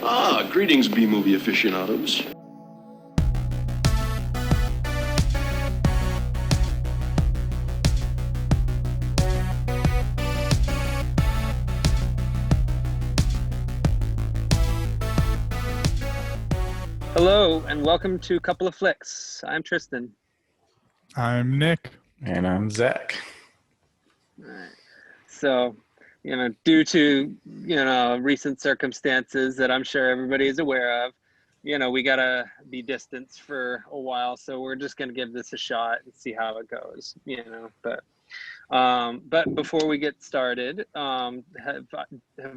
Greetings, B-movie aficionados. Hello, and welcome to Couple of Flicks. I'm Tristan. I'm Nick. And I'm Zach. All right. So, due to, recent circumstances that I'm sure everybody is aware of, we gotta be distanced for a while. So we're just gonna give this a shot and see how it goes, But before we get started, have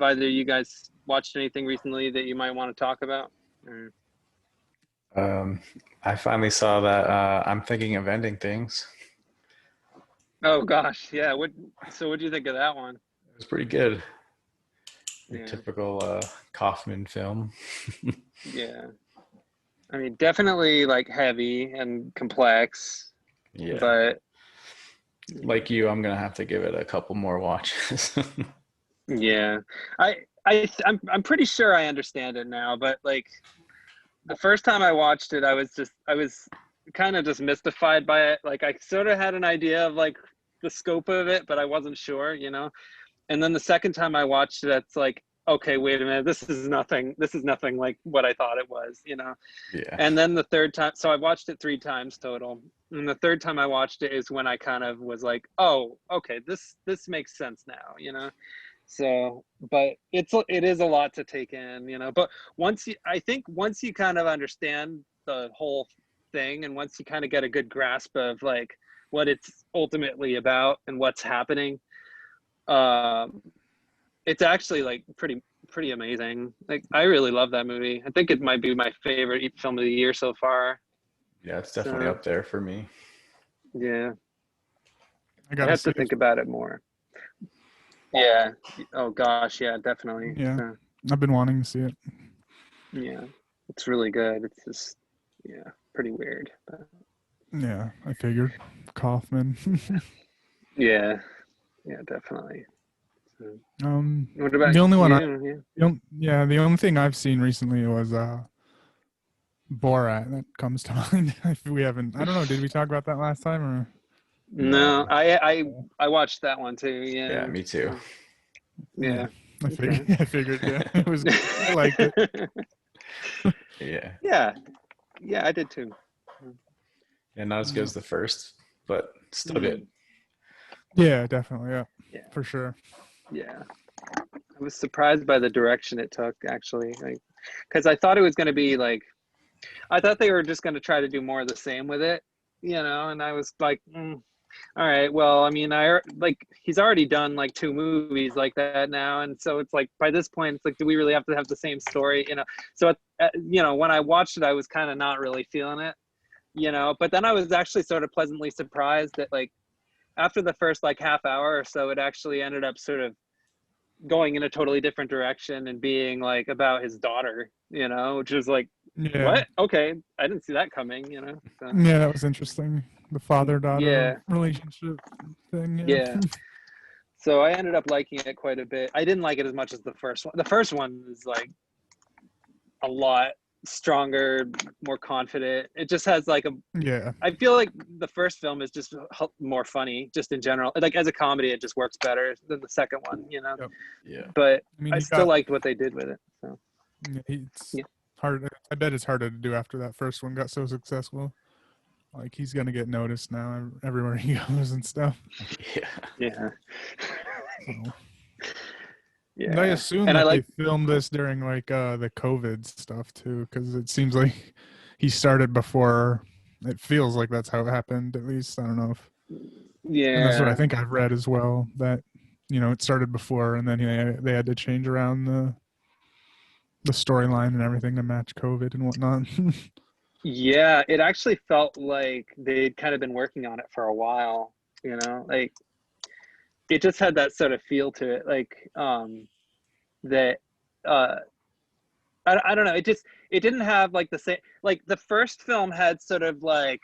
either of you guys watched anything recently that you might want to talk about? I finally saw that I'm Thinking of Ending Things. Oh gosh, yeah. So what do you think of that one? It was pretty good. Your Yeah. typical Kaufman film. Yeah. I mean, definitely like heavy and complex. Yeah. But like you, I'm gonna have to give it a couple more watches. yeah. I'm pretty sure I understand it now, but like the first time I watched it, I was kind of just mystified by it. Like I sort of had an idea of like the scope of it, but I wasn't sure, And then the second time I watched it, it's like, okay, wait a minute, this is nothing like what I thought it was, Yeah. And then the third time, so I watched it 3 times total. And the third time I watched it is when I kind of was like, oh, okay, this makes sense now, So, but it is a lot to take in, But I think once you kind of understand the whole thing, and once you kind of get a good grasp of like what it's ultimately about and what's happening, it's actually like pretty amazing. Like I really love that movie. I think it might be my favorite film of the year so far. Yeah, it's definitely up there for me. Yeah, I have to think about it more. Yeah. Oh gosh, yeah, definitely. Yeah. So, I've been wanting to see it. yeah, it's really good. It's just, pretty weird. But... Yeah, I figured. Kaufman. yeah, definitely. So, what about the only one you? the only thing I've seen recently was Borat that comes to mind. If we haven't, I don't know, did we talk about that last time or? No, I watched that one too. Yeah. Yeah, me too. Yeah. I figured, yeah. It was good. I liked it. Yeah. Yeah, I did too. And not as good as the first, but still good. Yeah, definitely. Yeah, for sure. Yeah, I was surprised by the direction it took, actually, like, because I thought it was going to be like, I thought they were just going to try to do more of the same with it, and I was like, all right, well, I mean, he's already done like 2 movies like that now, and so it's like by this point, it's like, do we really have to have the same story, So, when I watched it, I was kind of not really feeling it, but then I was actually sort of pleasantly surprised that like after the first like half hour or so, it actually ended up sort of going in a totally different direction and being like about his daughter, which is like, what? Okay, I didn't see that coming, So. Yeah, that was interesting. The father-daughter relationship thing. Yeah. So I ended up liking it quite a bit. I didn't like it as much as the first one. The first one is like a lot stronger, more confident. It just has like I feel like the first film is just more funny, just in general. Like as a comedy, it just works better than the second one, Yeah. But I still liked what they did with it. So it's hard. I bet it's harder to do after that first one got so successful. Like he's gonna get noticed now everywhere he goes and stuff. Yeah. So. Yeah. And I assume that they filmed this during like the COVID stuff too, because it seems like he started before. It feels like that's how it happened. At least I don't know if. Yeah. And that's what I think I've read as well. That it started before, and then they had to change around the storyline and everything to match COVID and whatnot. Yeah, it actually felt like they'd kind of been working on it for a while. Like. It just had that sort of feel to it, like that. I don't know. It didn't have like the same. Like the first film had sort of like,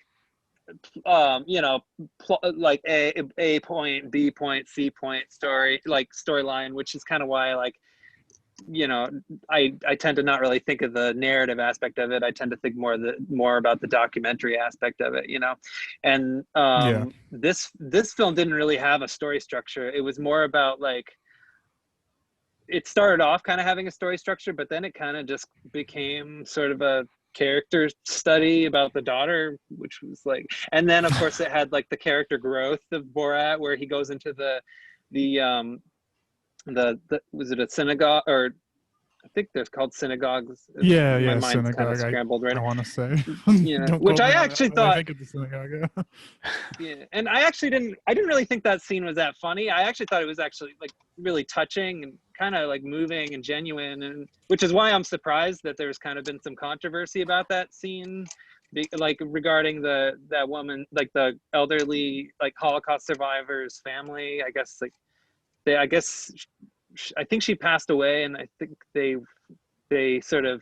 like a point, B point, C point storyline, which is kind of why like you know, I tend to not really think of the narrative aspect of it. I tend to think more about the documentary aspect of it, you know. And this film didn't really have a story structure. It was more about like, it started off kind of having a story structure, but then it kind of just became sort of a character study about the daughter, which was like, and then of course it had like the character growth of Borat, where he goes into the was it a synagogue, or I think they're called synagogues. Yeah, My yeah, mind's synagogue. kind of scrambled right I now. want to say, Yeah, don't which quote I me on actually that, but I thought. think it's a synagogue. Yeah. Yeah, and I didn't really think that scene was that funny. I actually thought it was actually like really touching and kind of like moving and genuine, and which is why I'm surprised that there's kind of been some controversy about that scene, like regarding that woman, like the elderly like Holocaust survivors family. I guess like I think she passed away, and I think they sort of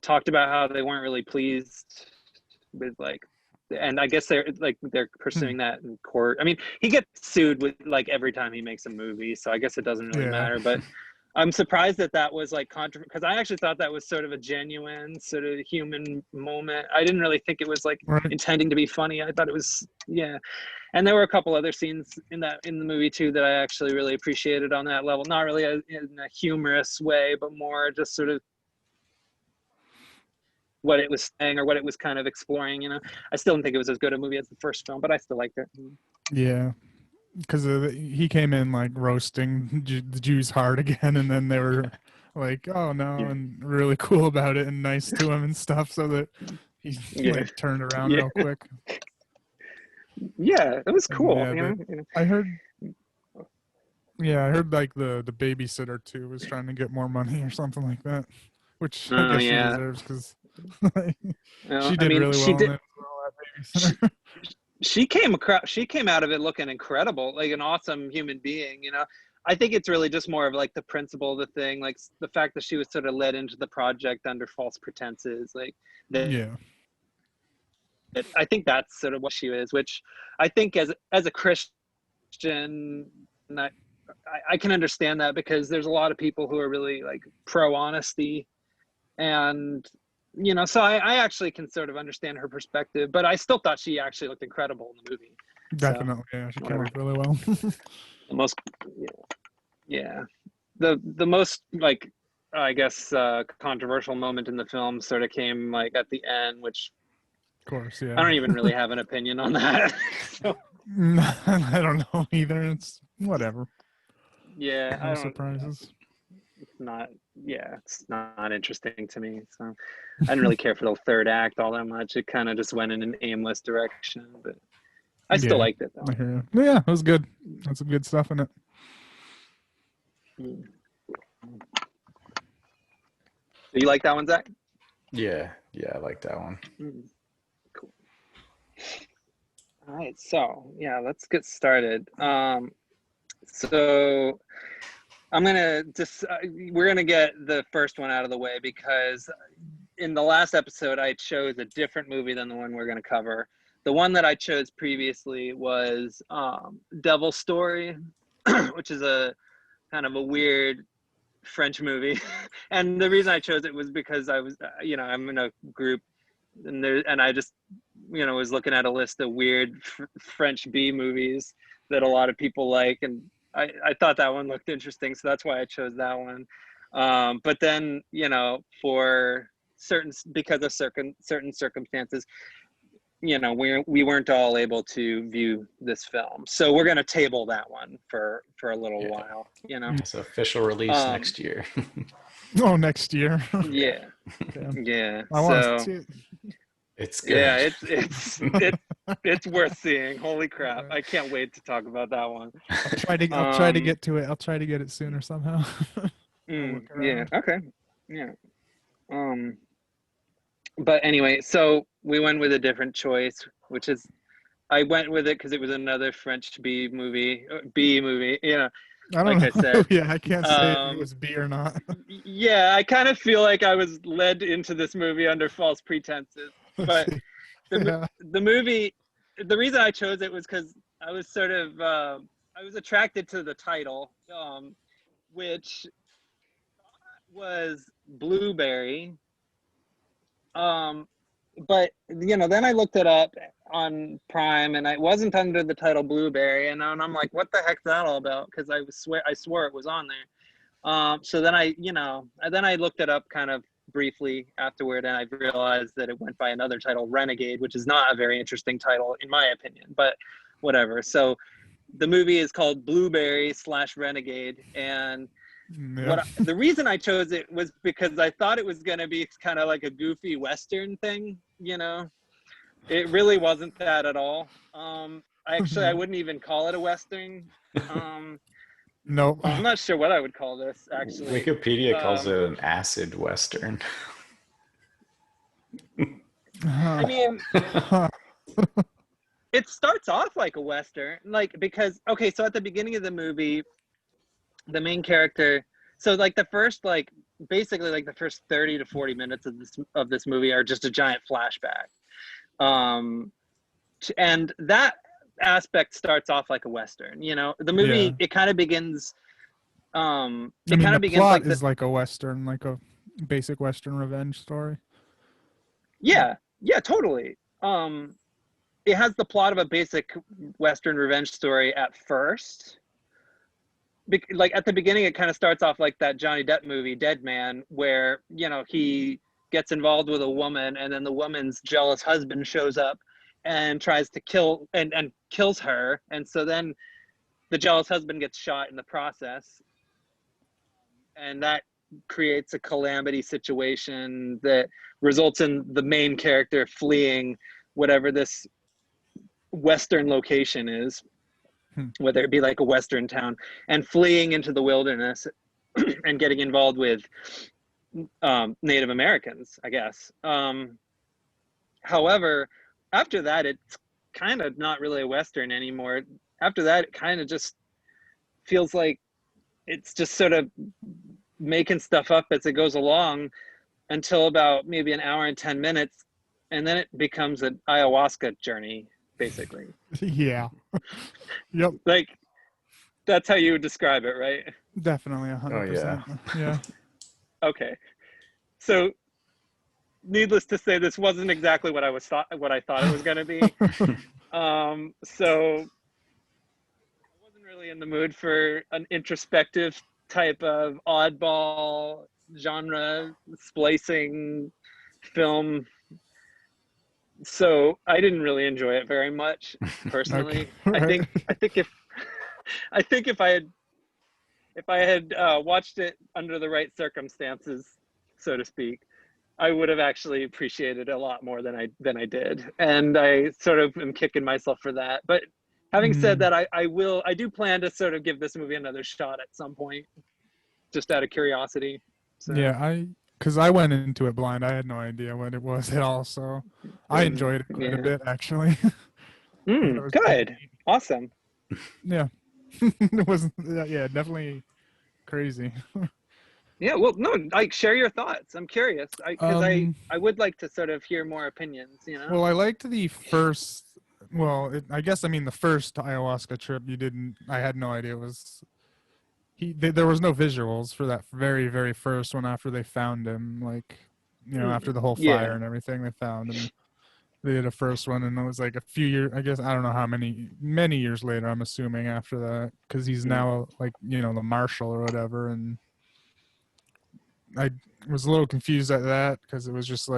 talked about how they weren't really pleased with like, and I guess they're pursuing that in court. I mean, he gets sued with like every time he makes a movie, so I guess it doesn't really matter. But I'm surprised that was like because I actually thought that was sort of a genuine sort of human moment. I didn't really think it was like intending to be funny. I thought it was, yeah. And there were a couple other scenes in the movie too that I actually really appreciated on that level. Not really in a humorous way, but more just sort of what it was saying or what it was kind of exploring, you know. I still didn't think it was as good a movie as the first film, but I still liked it. Yeah, because he came in like roasting the Jews hard again, and then they were like, "Oh no," and really cool about it and nice to him and stuff, so that he like turned around real quick. Yeah, it was cool. Yeah, you know? I heard. Yeah, I heard like the babysitter too was trying to get more money or something like that, which I guess she deserves because she did really well in it. Babysitter. She came out of it looking incredible, like an awesome human being, you know. I think it's really just more of like the principle of the thing, like the fact that she was sort of led into the project under false pretenses, like that. I think that's sort of what she is, which I think as a Christian, I can understand that, because there's a lot of people who are really like pro honesty, and you know, so I actually can sort of understand her perspective, but I still thought she actually looked incredible in the movie. Definitely, so, yeah, she came off really well. The most, the most like, I guess controversial moment in the film sort of came like at the end, which of course, yeah. I don't even really have an opinion on that. So. I don't know either. It's whatever. Yeah, no surprises. It's not interesting to me. So I didn't really care for the third act all that much. It kind of just went in an aimless direction, but I still liked it though. I hear you. Yeah, it was good. Had some good stuff in it. Do you like that one, Zach? Yeah, I like that one. Cool. All right, so yeah, let's get started. So I'm gonna we're gonna get the first one out of the way, because in the last episode I chose a different movie than the one we're gonna cover. The one that I chose previously was Devil's Story, which is a kind of a weird French movie. And the reason I chose it was because I was, I'm in a group, and I just, was looking at a list of weird French B movies that a lot of people like, and I thought that one looked interesting, so that's why I chose that one. But then, because of certain circumstances, we weren't all able to view this film, so we're going to table that one for a little while. It's official release next year. Oh, next year. Yeah. I want to see it. It's good. Yeah, it's worth seeing. Holy crap! I can't wait to talk about that one. I'll try to get to it. I'll try to get it sooner somehow. Yeah. Okay. Yeah. But anyway, so we went with a different choice, which is, I went with it because it was another French B movie. I don't know. I said. Yeah, I can't say if it was B or not. Yeah, I kind of feel like I was led into this movie under false pretenses. But the movie, the reason I chose it was because I was sort of, I was attracted to the title, which was Blueberry. But then I looked it up on Prime, and it wasn't under the title Blueberry, and I'm like, what the heck's that all about? Because I swore it was on there. So then I looked it up kind of briefly afterward, and I realized that it went by another title, Renegade, which is not a very interesting title in my opinion, but whatever. So the movie is called Blueberry / Renegade, and the reason I chose it was because I thought it was going to be kind of like a goofy Western thing. It really wasn't that at all. I wouldn't even call it a Western. Nope. I'm not sure what I would call this, actually. Wikipedia calls it an acid Western. I mean, it starts off like a Western, because so at the beginning of the movie, the main character, so the first basically the first 30 to 40 minutes of this movie are just a giant flashback, and that aspect starts off like a Western. The movie, it kind of begins the plot is like a Western, like a basic Western revenge story. Yeah, totally. It has the plot of a basic Western revenge story at first. At the beginning, it kind of starts off like that Johnny Depp movie, Dead Man, where, he gets involved with a woman, and then the woman's jealous husband shows up and tries to kill and kills her. And so then the jealous husband gets shot in the process. And that creates a calamity situation that results in the main character fleeing whatever this Western location is, whether it be like a Western town, and fleeing into the wilderness and getting involved with Native Americans, I guess. However, after that, it's kind of not really a Western anymore. After that, it kind of just feels like it's just sort of making stuff up as it goes along until about maybe an hour and 10 minutes. And then it becomes an ayahuasca journey, basically. Yeah. Yep. That's how you would describe it, right? Definitely 100%. Oh, yeah. Okay. So needless to say, this wasn't exactly what I thought it was going to be. So I wasn't really in the mood for an introspective type of oddball genre splicing film. So I didn't really enjoy it very much personally. Okay, right. I think if I had watched it under the right circumstances, so to speak, I would have actually appreciated it a lot more than I did. And I sort of am kicking myself for that. But having said that, I do plan to sort of give this movie another shot at some point, just out of curiosity. So. Yeah, because I went into it blind. I had no idea what it was at all, so I enjoyed it quite a bit, actually. Good. Awesome. Yeah. It was, definitely crazy. Yeah, well, no, share your thoughts. I'm curious, because I would like to sort of hear more opinions, Well, I liked the first, the first ayahuasca trip I had no idea it was, there was no visuals for that very, very first one after they found him, after the whole fire and everything, they found him. They did a first one, and it was like a few years, I guess, I don't know how many years later, I'm assuming, after that, because he's now, the marshal or whatever, and I was a little confused at that, because it was just,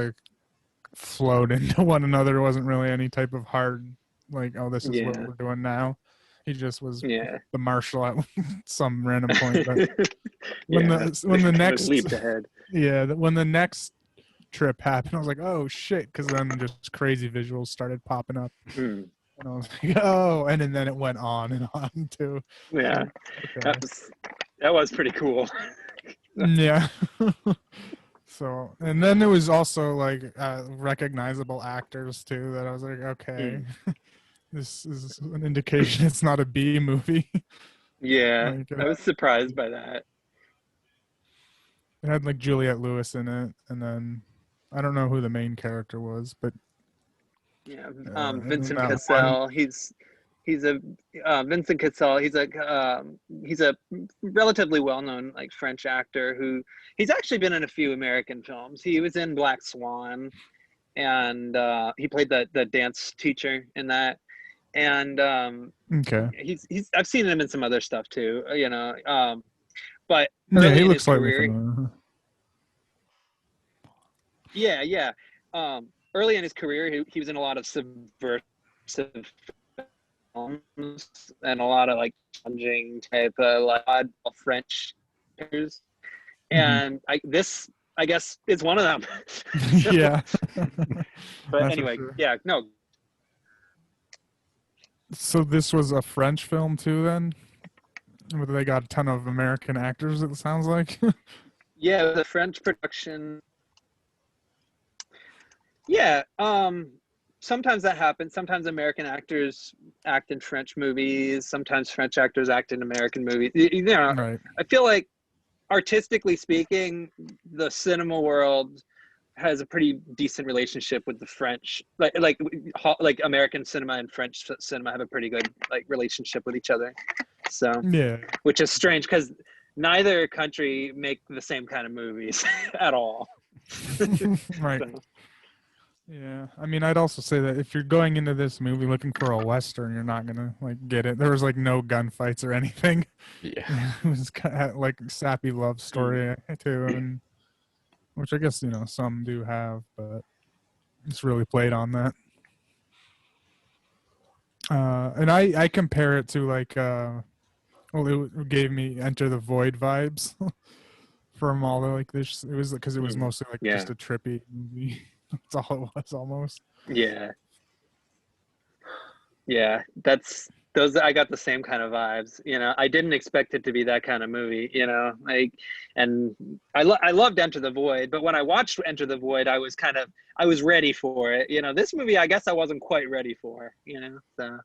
flowed into one another. It wasn't really any type of hard, this is what we're doing now. He just was the marshal at some random point. But when the next leaped ahead. Yeah, when the next trip happened, I was like, oh shit, because then just crazy visuals started popping up. And I was like, oh, and then it went on and on too. Yeah, okay. That was pretty cool. Yeah. So, and then there was also recognizable actors too that I was like, okay, this is an indication it's not a B movie. Yeah, I was surprised by that. It had Juliette Lewis in it, and then I don't know who the main character was, but Vincent Cassel. He's a Vincent Cassel. He's a relatively well-known like French actor who he's actually been in a few American films. He was in Black Swan, and he played the dance teacher in that. And Okay. he's I've seen him in some other stuff too, you know. But Yeah, early he in looks his slightly career, familiar. yeah. Early in his career, he was in a lot of subversive films and a lot of like challenging type of like odd French pictures. And I guess is one of them. So, Yeah. but That's for anyway, sure. yeah, no. So this was a French film too, then? Where they got a ton of American actors, it sounds like. Yeah, it was a French production. Yeah, sometimes that happens. Sometimes American actors act in French movies. Sometimes French actors act in American movies. You know, Right. I feel like artistically speaking, the cinema world has a pretty decent relationship with the French. Like American cinema and French cinema have a pretty good like relationship with each other. So, Yeah. which is strange because neither country make the same kind of movies at all. Right. So. Yeah, I mean, I'd also say that if you're going into this movie looking for a Western, you're not gonna like get it. There was like no gunfights or anything. Yeah. It was kind of like sappy love story too, and which I guess some do have, but it's really played on that. And I compare it to like well, it gave me Enter the Void vibes from all the like this. It was because it was mostly like Yeah. just a trippy movie. That's all it was almost. Yeah, that's those. I got the same kind of vibes. You know, I didn't expect it to be that kind of movie. You know, like, and I loved Enter the Void, but when I watched Enter the Void, I was ready for it. You know, this movie, I guess I wasn't quite ready for. You know, so.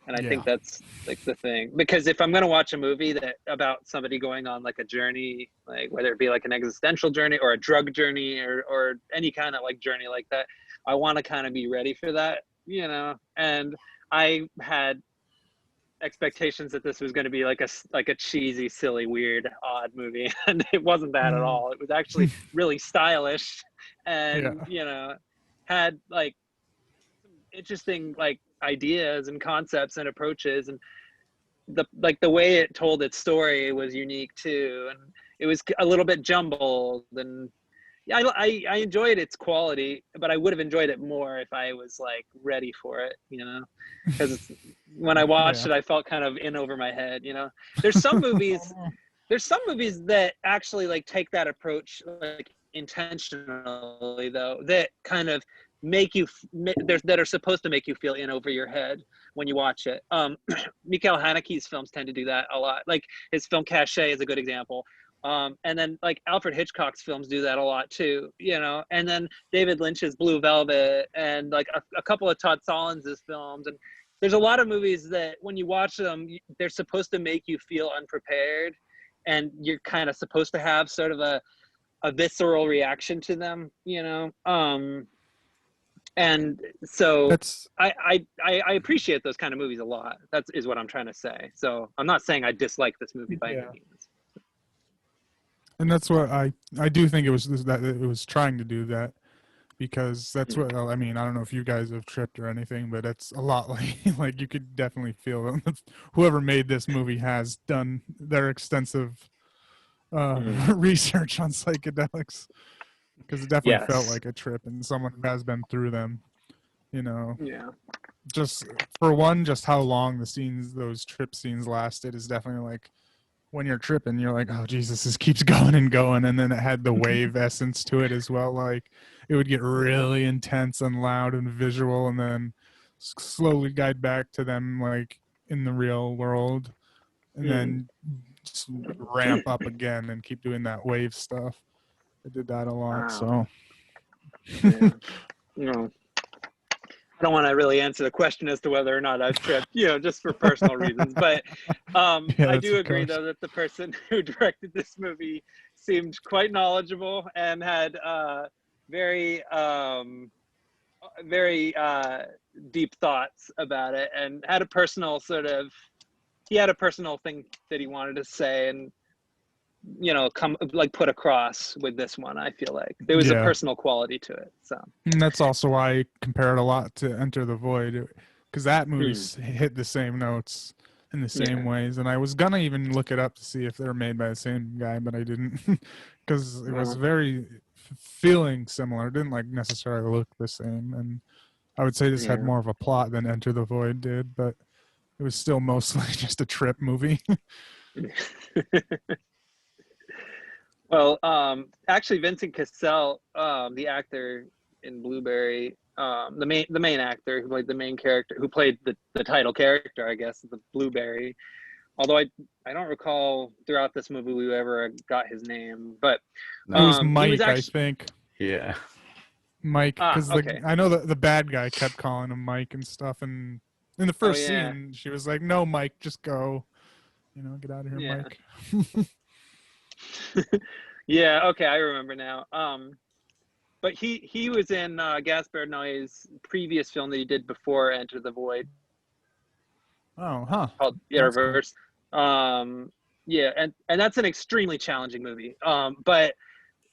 And I think that's like the thing, because if I'm going to watch a movie that about somebody going on like a journey, like whether it be like an existential journey or a drug journey or any kind of like journey like that, I want to kind of be ready for that, you know? And I had expectations that this was going to be like a cheesy, silly, weird, odd movie. And it wasn't that at all. It was actually really stylish and, you know, had like some interesting like ideas and concepts and approaches, and the way it told its story was unique too, and it was a little bit jumbled, and yeah, I enjoyed its quality, but I would have enjoyed it more if I was like ready for it, you know, because when I watched it I felt kind of in over my head, you know. There's some movies that actually like take that approach like intentionally though, that kind of make you that are supposed to make you feel in over your head when you watch it. Mikhail Haneke's films tend to do that a lot. Like his film Cachet is a good example. And then like Alfred Hitchcock's films do that a lot too, you know. And then David Lynch's Blue Velvet, and like a couple of Todd Solondz' films. And there's a lot of movies that when you watch them, they're supposed to make you feel unprepared, and you're kind of supposed to have sort of a visceral reaction to them, you know. And so I appreciate those kind of movies a lot. That is what I'm trying to say. So I'm not saying I dislike this movie by any means. And that's what I do think it was that it was trying to do that, because that's what I mean. I don't know if you guys have tripped or anything, but it's a lot like you could definitely feel whoever made this movie has done their extensive research on psychedelics, because it definitely felt like a trip, and someone who has been through them, you know. Yeah. Just for one, just how long those trip scenes lasted is definitely like, when you're tripping, you're like, oh Jesus, this keeps going and going. And then it had the wave essence to it as well. Like it would get really intense and loud and visual, and then slowly guide back to them like in the real world, and then just ramp up again and keep doing that wave stuff. I did that a lot. Wow. So Yeah. No. I don't want to really answer the question as to whether or not I've tripped, you know, just for personal reasons. But I do agree, though, that the person who directed this movie seemed quite knowledgeable and had very very deep thoughts about it, and had a personal he had a personal thing that he wanted to say, and put across with this one. I feel like there was a personal quality to it. So, and that's also why I compare it a lot to Enter the Void, because that movie hit the same notes in the same ways. And I was gonna even look it up to see if they were made by the same guy, but I didn't, because it was very feeling similar. It didn't like necessarily look the same, and I would say this had more of a plot than Enter the Void did, but it was still mostly just a trip movie. Well, actually, Vincent Cassel, the actor in Blueberry, the main actor who played the main character, who played the title character, I guess, the Blueberry. Although I don't recall throughout this movie we ever got his name, but it was Mike, I think. Yeah, Mike, because I know the bad guy kept calling him Mike and stuff, and in the first scene she was like, "No, Mike, just go, get out of here, Mike." Yeah, okay, I remember now. But he was in Gaspar Noé's previous film that he did before Enter the Void. Oh, huh. Called Reverse. Cool. Yeah, and that's an extremely challenging movie. But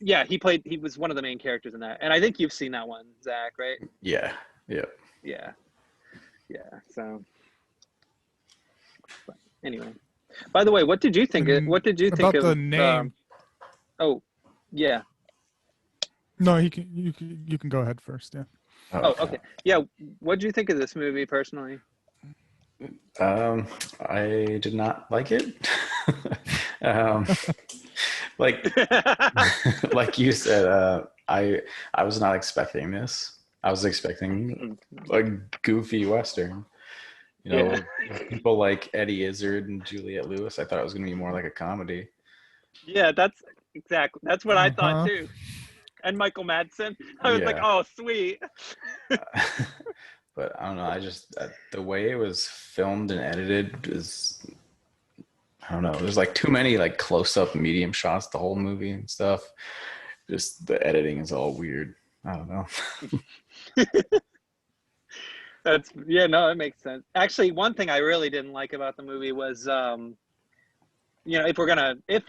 yeah, he was one of the main characters in that. And I think you've seen that one, Zach, right? Yeah. So but anyway. By the way, what did you think about the name? Oh, yeah. No, you can go ahead first. Yeah. Oh, okay. Yeah. What did you think of this movie personally? I did not like it. Like you said, I was not expecting this. I was expecting a goofy Western. People like Eddie Izzard and Juliette Lewis. I thought it was going to be more like a comedy. Yeah, that's what I thought too. And Michael Madsen. I was like, oh, sweet. But I don't know. I just the way it was filmed and edited is, I don't know. There's like too many like close-up medium shots the whole movie and stuff. Just the editing is all weird. I don't know. That makes sense. Actually, one thing I really didn't like about the movie was if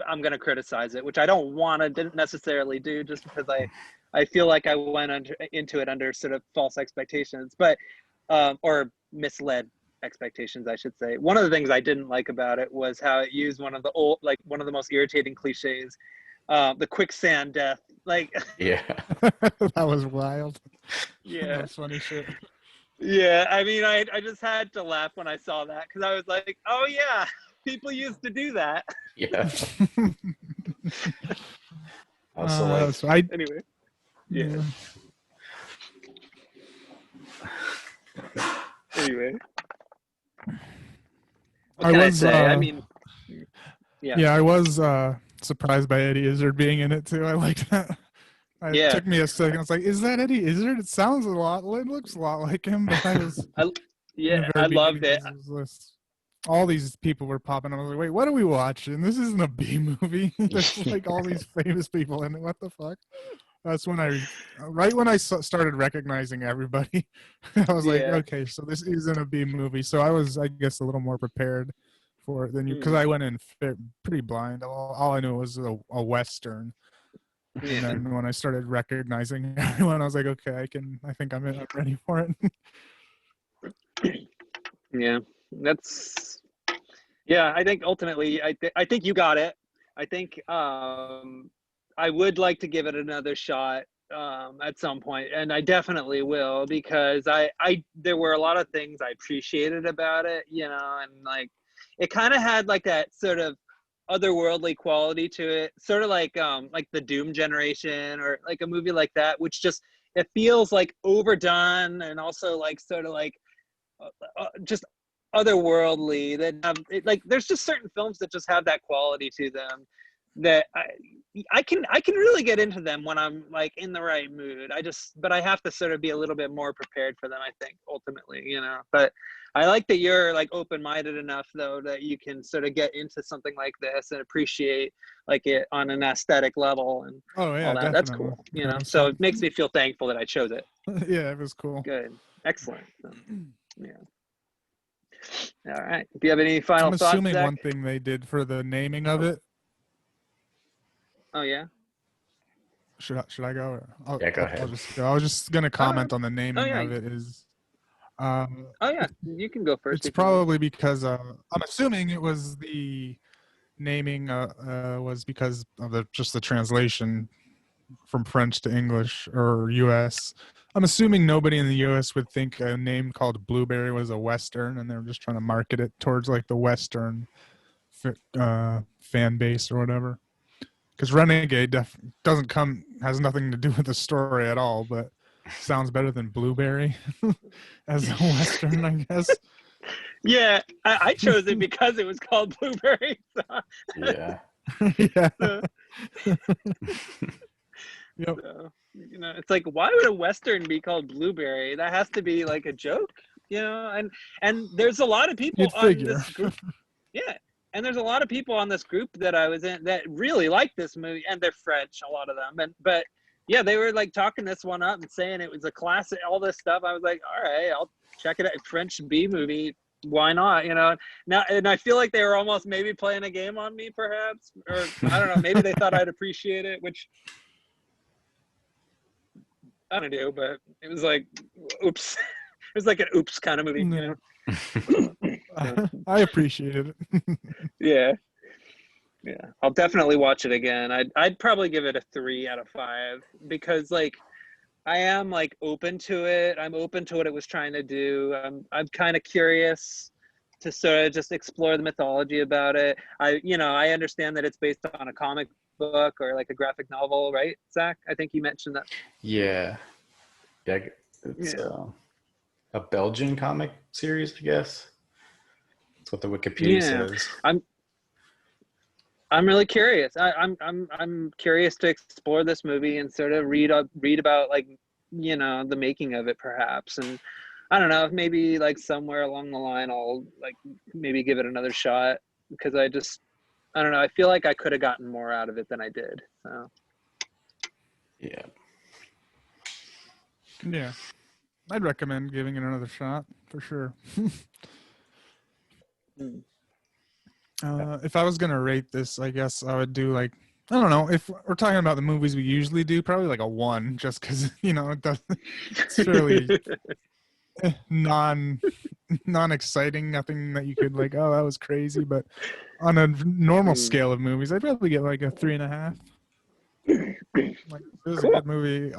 I'm gonna criticize it, which I didn't necessarily do, just because I feel like I went into it under sort of false expectations, but or misled expectations, I should say. One of the things I didn't like about it was how it used one of the most irritating cliches, the quicksand death. Like, yeah, that was wild. Yeah, that was funny shit. Yeah, I mean, I just had to laugh when I saw that, because I was like, oh yeah, people used to do that. Yeah. Anyway. Yeah. Anyway. I was surprised by Eddie Izzard being in it too. I liked that. It took me a second. I was like, "Is that Eddie Izzard?" It sounds it looks a lot like him, but I was. I loved it. All these people were popping up. I was like, "Wait, what are we watching? This isn't a B movie." There's like all these famous people in it. What the fuck? That's when right when I started recognizing everybody, I was like, "Okay, so this isn't a B movie." So I was, I guess, a little more prepared for it than you, because I went in pretty blind. All I knew was a Western. And then when I started recognizing everyone, I was like, okay, I think I'm ready for it. I think ultimately, I think you got it. I think I would like to give it another shot at some point, and I definitely will, because there were a lot of things I appreciated about it, and like it kind of had like that sort of otherworldly quality to it, sort of like the Doom Generation, or like a movie like that, which just, it feels like overdone, and also like sort of like just otherworldly, that have it, like there's just certain films that just have that quality to them that I can really get into them when I'm like in the right mood. But I have to sort of be a little bit more prepared for them, I think, ultimately, but I like that you're like open-minded enough though that you can sort of get into something like this and appreciate like it on an aesthetic level and all that. Definitely. That's cool, so it makes me feel thankful that I chose it. Yeah, it was cool. Good. Excellent. Yeah. All right. Do you have any final I'm thoughts, assuming Zach? one thing they did for the naming of it. Oh yeah. Should I go? Yeah, go ahead. I'll just go. I was just gonna comment on the naming yeah. of it. Is Oh yeah, you can go first. it's probably because I'm assuming it was the naming was because of just the translation from French to English or U.S. I'm assuming nobody in the U.S. would think a name called Blueberry was a Western, and they were just trying to market it towards like the Western fan base or whatever. Because Renegade has nothing to do with the story at all, but sounds better than Blueberry as a Western, I guess. Yeah, I chose it because it was called Blueberries. Yeah. Yeah. So, Yep. so, it's like, why would a Western be called Blueberry? That has to be like a joke, and there's a lot of people You'd on figure. this group. Yeah. And there's a lot of people on this group that I was in that really like this movie, and they're French, a lot of them. But yeah, they were like talking this one up and saying it was a classic, all this stuff. I was like, all right, I'll check it out. French B movie, why not? Now, and I feel like they were almost maybe playing a game on me, perhaps, or I don't know. Maybe they thought I'd appreciate it, which I don't do. But it was like, oops. It was like an oops kind of movie, I appreciated it. Yeah. I'll definitely watch it again. I'd probably give it a 3 out of 5 because like I am like open to it. I'm open to what it was trying to do. I'm kind of curious to sort of just explore the mythology about it. I understand that it's based on a comic book or like a graphic novel, right, Zach? I think you mentioned that. Yeah. It's a Belgian comic series, I guess. That's what the Wikipedia says. I'm really curious. I'm curious to explore this movie and sort of read about like the making of it perhaps, and I don't know if maybe like somewhere along the line I'll like maybe give it another shot because I don't know, I feel like I could have gotten more out of it than I did. So Yeah, I'd recommend giving it another shot for sure. If I was gonna rate this, I guess I would do like, I don't know, if we're talking about the movies we usually do, probably like a 1, just because it's fairly non-exciting, nothing that you could like, oh, that was crazy. But on a normal scale of movies, I'd probably get like a 3.5. Like, this is a good movie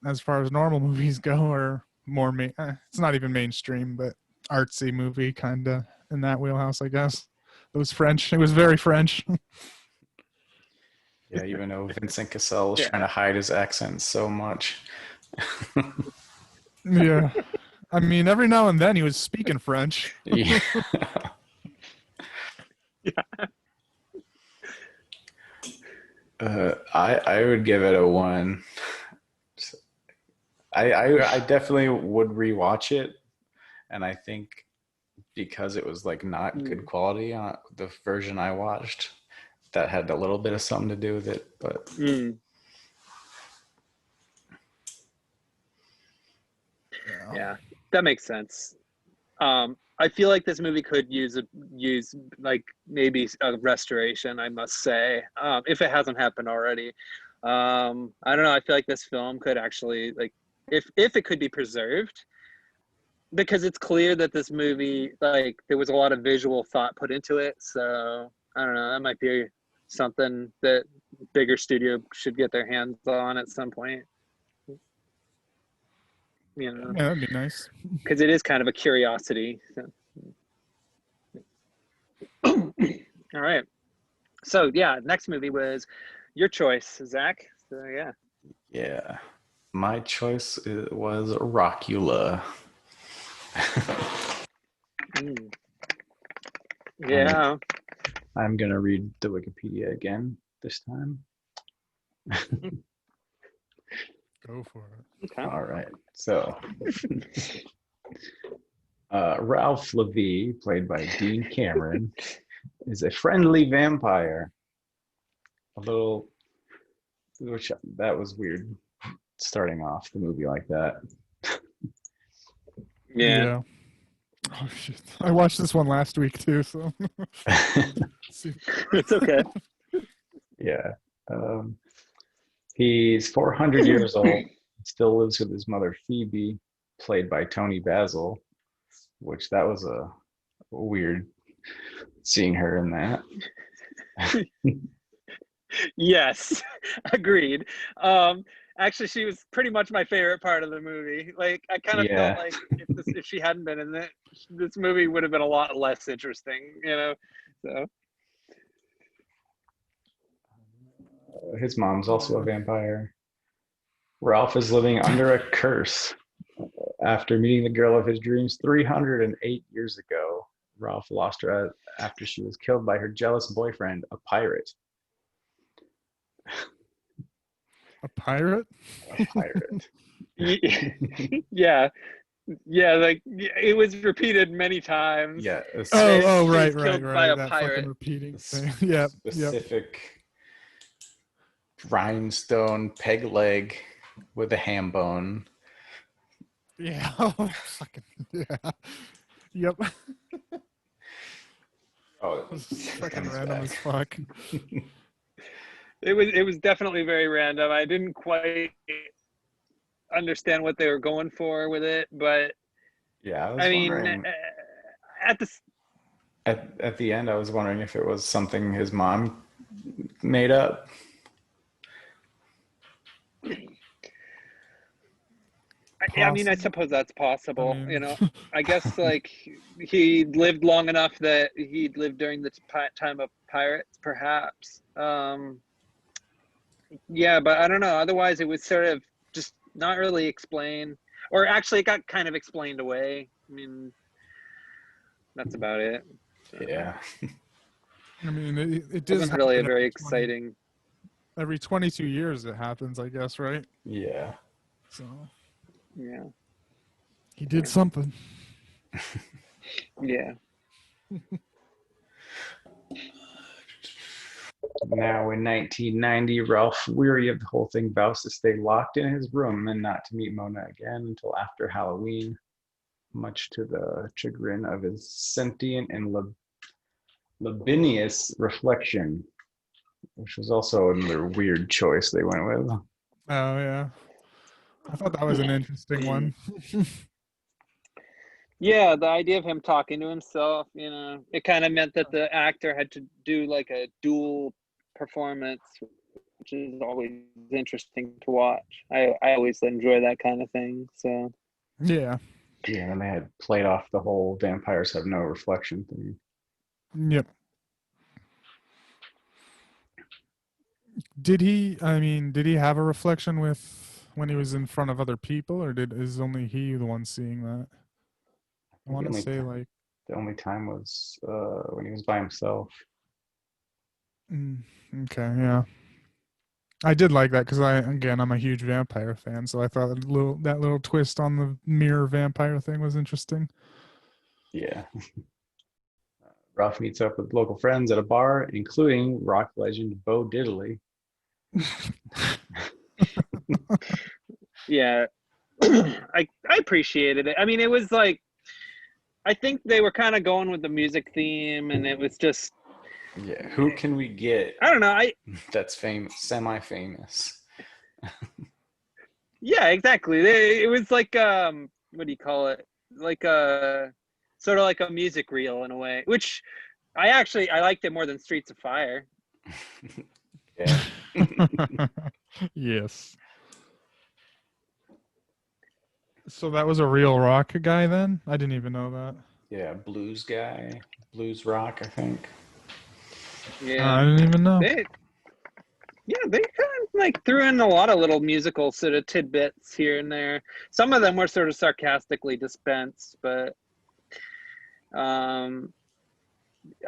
as far as normal movies go, or more it's not even mainstream, but artsy movie kind of in that wheelhouse, I guess. It was French. It was very French. Yeah, even though Vincent Cassel was trying to hide his accent so much. Yeah. I mean, every now and then he was speaking French. Yeah. I would give it a 1. I definitely would rewatch it, and I think because it was like not good quality on the version I watched, that had a little bit of something to do with it. But yeah, that makes sense. I feel like this movie could use like maybe a restoration, I must say, if it hasn't happened already. I don't know. I feel like this film could actually, like, if it could be preserved, because it's clear that this movie, like, there was a lot of visual thought put into it. So I don't know. That might be something that bigger studio should get their hands on at some point. Yeah, that'd be nice. Because it is kind of a curiosity. So. All right. So yeah, next movie was your choice, Zach. So yeah. Yeah, my choice was Rockula. Yeah. I'm gonna read the Wikipedia again this time. Go for it. Okay. All right. So Ralph Levy, played by Dean Cameron, is a friendly vampire. That was weird. starting off the movie like that. Yeah. Oh shit! I watched this one last week too, so It's okay. Yeah. He's 400 years old. Still lives with his mother Phoebe, played by Tony Basil, which that was a weird seeing her in that. Yes, agreed. Actually, she was pretty much my favorite part of the movie. Like, I kind of felt like if she hadn't been in it, this movie would have been a lot less interesting, you know. So his mom's also a vampire. Ralph is living under a curse after meeting the girl of his dreams 308 years ago. Ralph lost her after she was killed by her jealous boyfriend, a pirate. A pirate? A pirate. yeah. Yeah, like it was repeated many times. Yeah. Right. By a that pirate. fucking repeating thing. Yeah. Specific rhinestone peg leg with a ham bone. Yeah. Fucking yeah. Yep. Oh, it's fucking random as fuck. It was definitely very random. I didn't quite understand what they were going for with it, but yeah, I mean, at the end, I was wondering if it was something his mom made up. I mean, I suppose that's possible. You know, I guess like he lived long enough that he lived during the time of pirates, perhaps. Yeah, but I don't know. Otherwise, it was sort of just not really explained, or actually, it got kind of explained away. I mean, that's about it. So. Yeah. I mean, it wasn't really a very exciting. Every 22 years, it happens, I guess, right? Yeah. So. Yeah. He did something. Yeah. Now in 1990, Ralph, weary of the whole thing, vows to stay locked in his room and not to meet Mona again until after Halloween, much to the chagrin of his sentient and libidinous reflection, which was also another weird choice they went with. Oh, yeah. I thought that was an interesting one. Yeah, the idea of him talking to himself, you know, it kind of meant that the actor had to do like a dual performance, which is always interesting to watch. I always enjoy that kind of thing. So yeah, and they had played off the whole vampires have no reflection thing. Yep. Did he have a reflection with when he was in front of other people, or is only he the one seeing that? I want to say like the only time was when he was by himself. Okay, yeah. I did like that because I'm a huge vampire fan, so I thought that little twist on the mirror vampire thing was interesting. Yeah. Ralph meets up with local friends at a bar, including rock legend Bo Diddley. Yeah, I appreciated it. I mean, it was like, I think they were kind of going with the music theme, and it was just. Yeah, who can we get? I don't know. That's famous, semi-famous. Yeah, exactly. It was like what do you call it? Like a sort of like a music reel in a way, which I liked it more than Streets of Fire. Yeah. Yes. So that was a real rock guy then? I didn't even know that. Yeah, blues guy, blues rock, I think. Yeah, I didn't even know. They kind of like threw in a lot of little musical sort of tidbits here and there. Some of them were sort of sarcastically dispensed, but a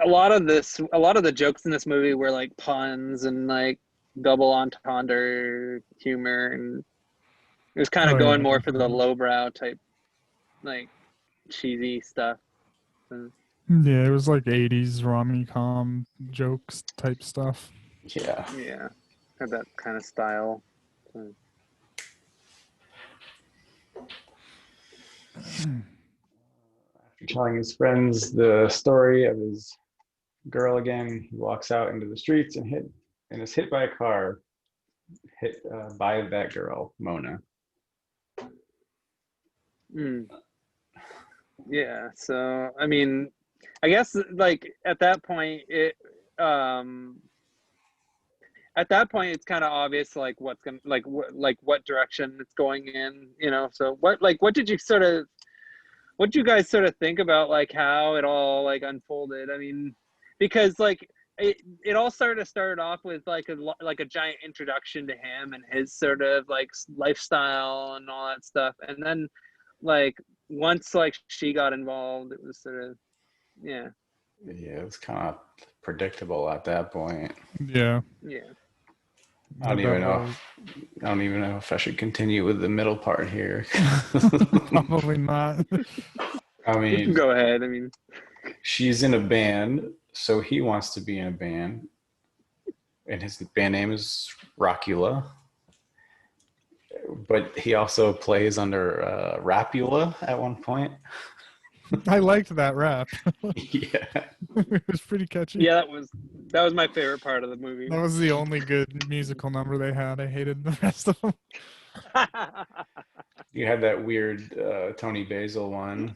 lot of the jokes in this movie were like puns and like double entendre humor, and it was kind of going more for the lowbrow type, like cheesy stuff. Yeah, it was like 80s rom-com jokes type stuff. Yeah. Yeah, had that kind of style. So. After telling his friends the story of his girl again, he walks out into the streets and is hit by a car, hit by that girl, Mona. Yeah. So I mean, I guess like at that point it's kind of obvious like what's gonna like what direction it's going in, you know. So what did you guys sort of think about like how it all like unfolded? I mean, because like it all started off with like a giant introduction to him and his sort of like lifestyle and all that stuff, and then like once like she got involved, it was sort of yeah, it was kind of predictable at that point. Yeah. I don't even know if I should continue with the middle part here. Probably not. I mean, you can go ahead. I mean, she's in a band, so he wants to be in a band, and his band name is Rockula. But he also plays under Rapula at one point. I liked that rap. Yeah. It was pretty catchy. Yeah, that was my favorite part of the movie. That was the only good musical number they had. I hated the rest of them. You had that weird Tony Basil one.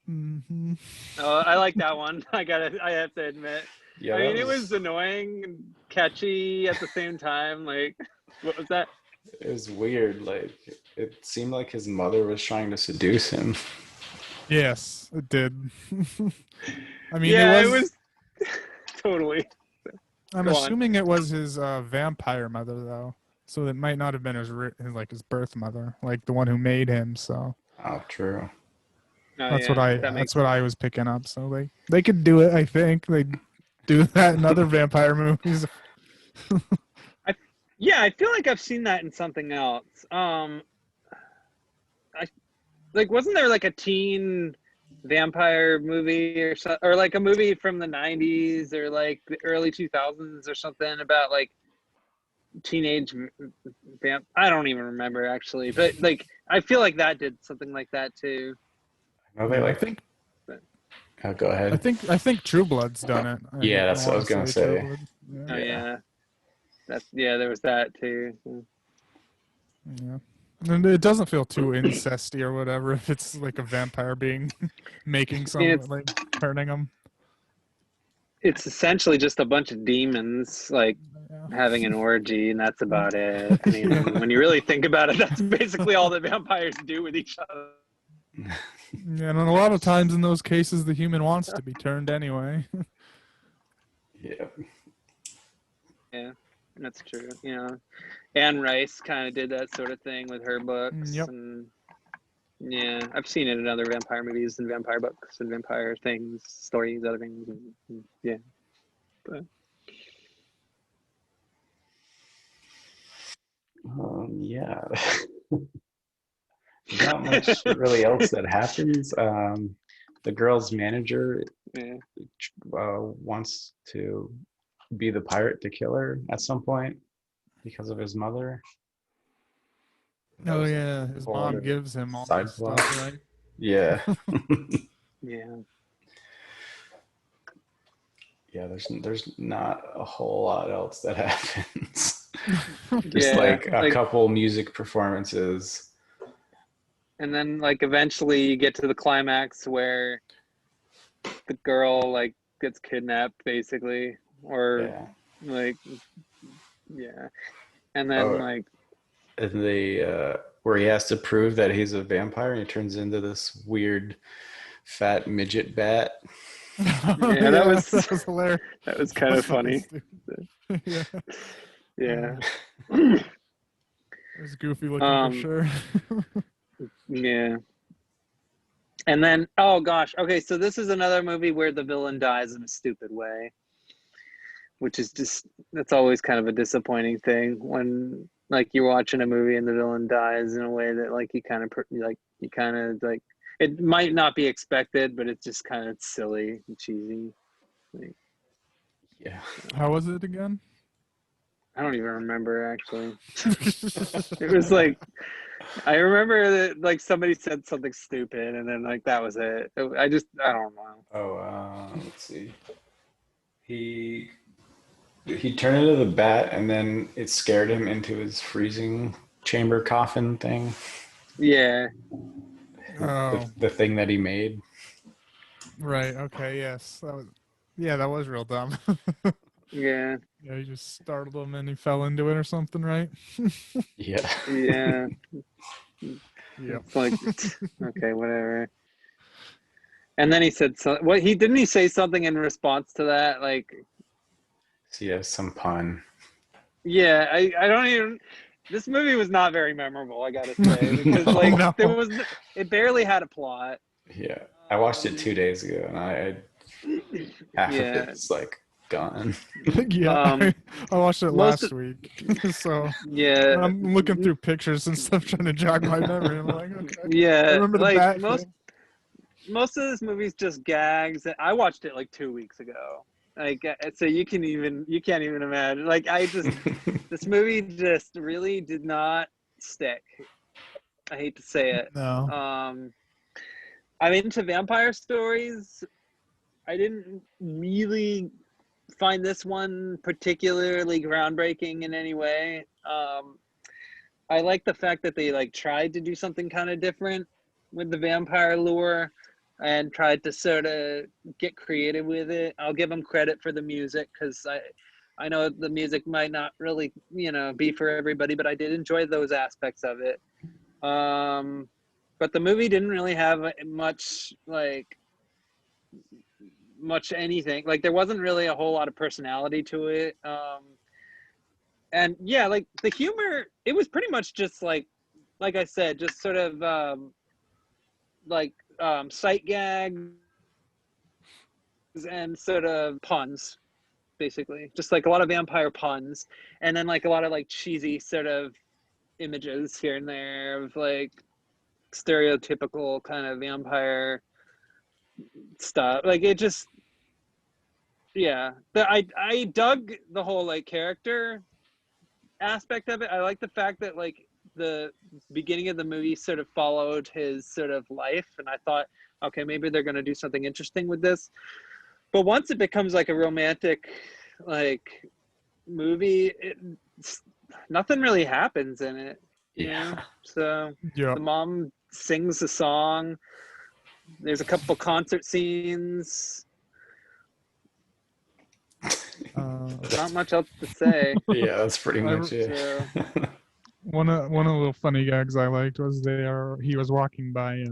Mm-hmm. Oh, I like that one. I have to admit. Yeah, I mean, it was annoying and catchy at the same time. Like, what was that? It was weird. Like, it seemed like his mother was trying to seduce him. Yes, it did. I mean, yeah, it was totally. I'm assuming it was his vampire mother, though. So it might not have been his birth mother, like the one who made him. So. Oh, true. That's what I was picking up. So they could do it. I think they do that in other vampire movies. I feel like I've seen that in something else. Wasn't there like a teen vampire movie or like a movie from the 90s or like the early 2000s or something about like teenage I don't even remember actually, but like I feel like that did something like that too. No, I think. Oh, go ahead. I think True Blood's done it. That's what I was gonna say. Yeah. There was that too. Yeah. And it doesn't feel too incesty or whatever if it's like a vampire being making someone like turning them. It's essentially just a bunch of demons like having an orgy, and that's about it. I mean, when you really think about it, that's basically all that vampires do with each other. Yeah, and a lot of times in those cases, the human wants to be turned anyway. Yeah, that's true. You know, Anne Rice kind of did that sort of thing with her books. Yep. And yeah, I've seen it in other vampire movies and vampire books and vampire things, stories, other things. And yeah. But. Yeah. Not much really else that happens. The girl's manager wants to be the pirate to kill her at some point because of his mother. Oh yeah, his mom gives him all this stuff, right? Yeah. Yeah. Yeah, there's not a whole lot else that happens. Just like a couple music performances. And then like eventually you get to the climax where the girl like gets kidnapped basically, or and then and they where he has to prove that he's a vampire and he turns into this weird fat midget bat. That was hilarious. That was kind of funny. Yeah. It was goofy looking for sure. Yeah. And then, oh gosh, okay, so this is another movie where the villain dies in a stupid way, which is that's always kind of a disappointing thing when like you're watching a movie and the villain dies in a way that like you kind of it might not be expected, but it's just kind of silly and cheesy. Like, yeah. How was it again? I don't even remember actually. It was like I remember that like somebody said something stupid, and then like that was it. I don't know. Oh, let's see. He turned into the bat, and then it scared him into his freezing chamber coffin thing. Yeah. Oh, The thing that he made. right. Okay. Yes. That was real dumb. Yeah. Yeah, he just startled him and he fell into it or something, right? Yeah. Yeah. Yep. It's like okay, whatever. And then he said what he didn't he say something in response to that like So yeah, some pun. yeah, I don't even this movie was not very memorable, I gotta say, because like No. it barely had a plot. Yeah. I watched it 2 days ago, and I half of Yeah. it's like gone. Yeah, I watched it most last week, so yeah, I'm looking through pictures and stuff trying to jog my memory. I'm like, okay, I yeah, remember the like bat most thing. most of this movie's just gags. I watched it like 2 weeks ago. Like so you can't even imagine. Like this movie just really did not stick. I hate to say it. No. I'm into vampire stories. I didn't really find this one particularly groundbreaking in any way. I like the fact that they like tried to do something kind of different with the vampire lure and tried to sort of get creative with it. I'll give them credit for the music because I know the music might not really be for everybody, but I did enjoy those aspects of it. But the movie didn't really have much anything. Like there wasn't really a whole lot of personality to it. And yeah, like the humor, it was pretty much just like I said, just sort of sight gags and sort of puns, basically. Just like a lot of vampire puns, and then like a lot of like cheesy sort of images here and there of like stereotypical kind of vampire stuff. Like it just, yeah. I dug the whole like character aspect of it. I like the fact that like the beginning of the movie sort of followed his sort of life, and I thought, okay, maybe they're going to do something interesting with this. But once it becomes like a romantic like movie, nothing really happens in it. Yeah. So Yeah. the mom sings a song. There's a couple concert scenes. Not much else to say. Yeah, that's pretty much it. So, One of the little funny gags I liked was he was walking by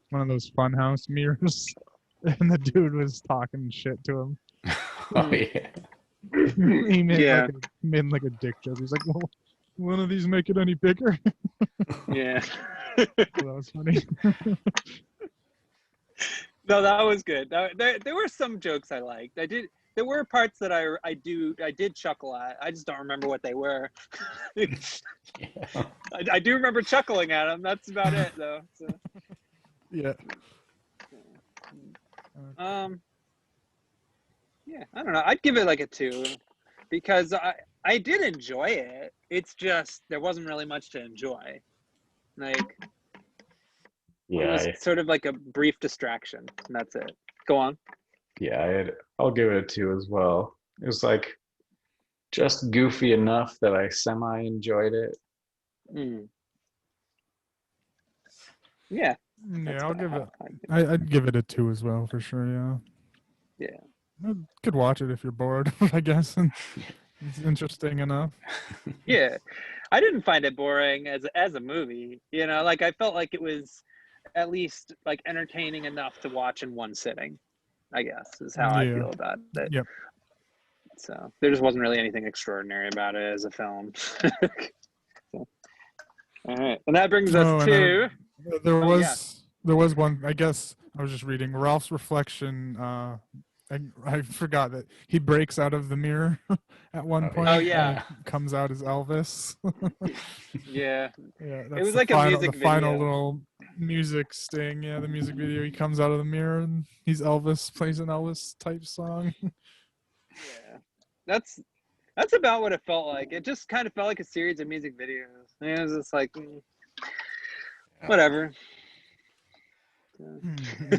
one of those funhouse mirrors, and the dude was talking shit to him. Oh yeah. He made yeah, like a dick joke. He's like, "Well, one of these make it any bigger?" yeah. So that was funny. No, that was good. There were some jokes I liked. There were parts that I did chuckle at. I just don't remember what they were. Yeah. I do remember chuckling at them. That's about it, though. So. Yeah. Yeah, I don't know. I'd give it like a 2 because I did enjoy it. It's just there wasn't really much to enjoy. Like it was Yeah. sort of like a brief distraction, and that's it. Go on. Yeah, I'll give it a 2 as well. It was like just goofy enough that I semi enjoyed it. Mm. Yeah. Yeah, I'll give it. I'd give it a 2 as well for sure. Yeah. Yeah. I could watch it if you're bored, I guess. And it's interesting enough. Yeah. I didn't find it boring as a movie. Like I felt like it was at least like entertaining enough to watch in one sitting, I guess, is how I feel about it. Yep. So there just wasn't really anything extraordinary about it as a film. So, all right. And that brings us to there was one, I guess I was just reading Ralph's reflection. I forgot that he breaks out of the mirror at one point. Oh yeah, comes out as Elvis. Yeah. Yeah, It was like a music video. Final little music sting. Yeah, the music video. He comes out of the mirror and he's Elvis, plays an Elvis type song. Yeah, that's about what it felt like. It just kind of felt like a series of music videos. And it was just like, Whatever.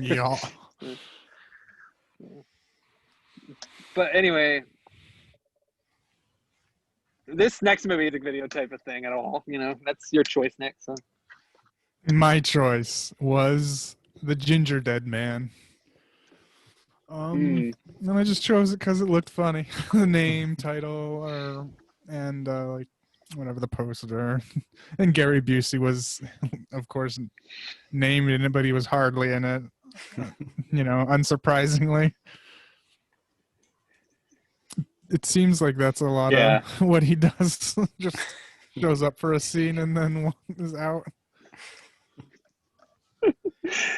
Yeah. But anyway, this next music video type of thing at all, you know, that's your choice next. So. My choice was the Gingerdead Man. And I just chose it because it looked funny. The name, title, and like whatever the poster. And Gary Busey was, of course, named in it, but he was hardly in it. You know, unsurprisingly. It seems like that's a lot of what he does. Just shows up for a scene and then is out.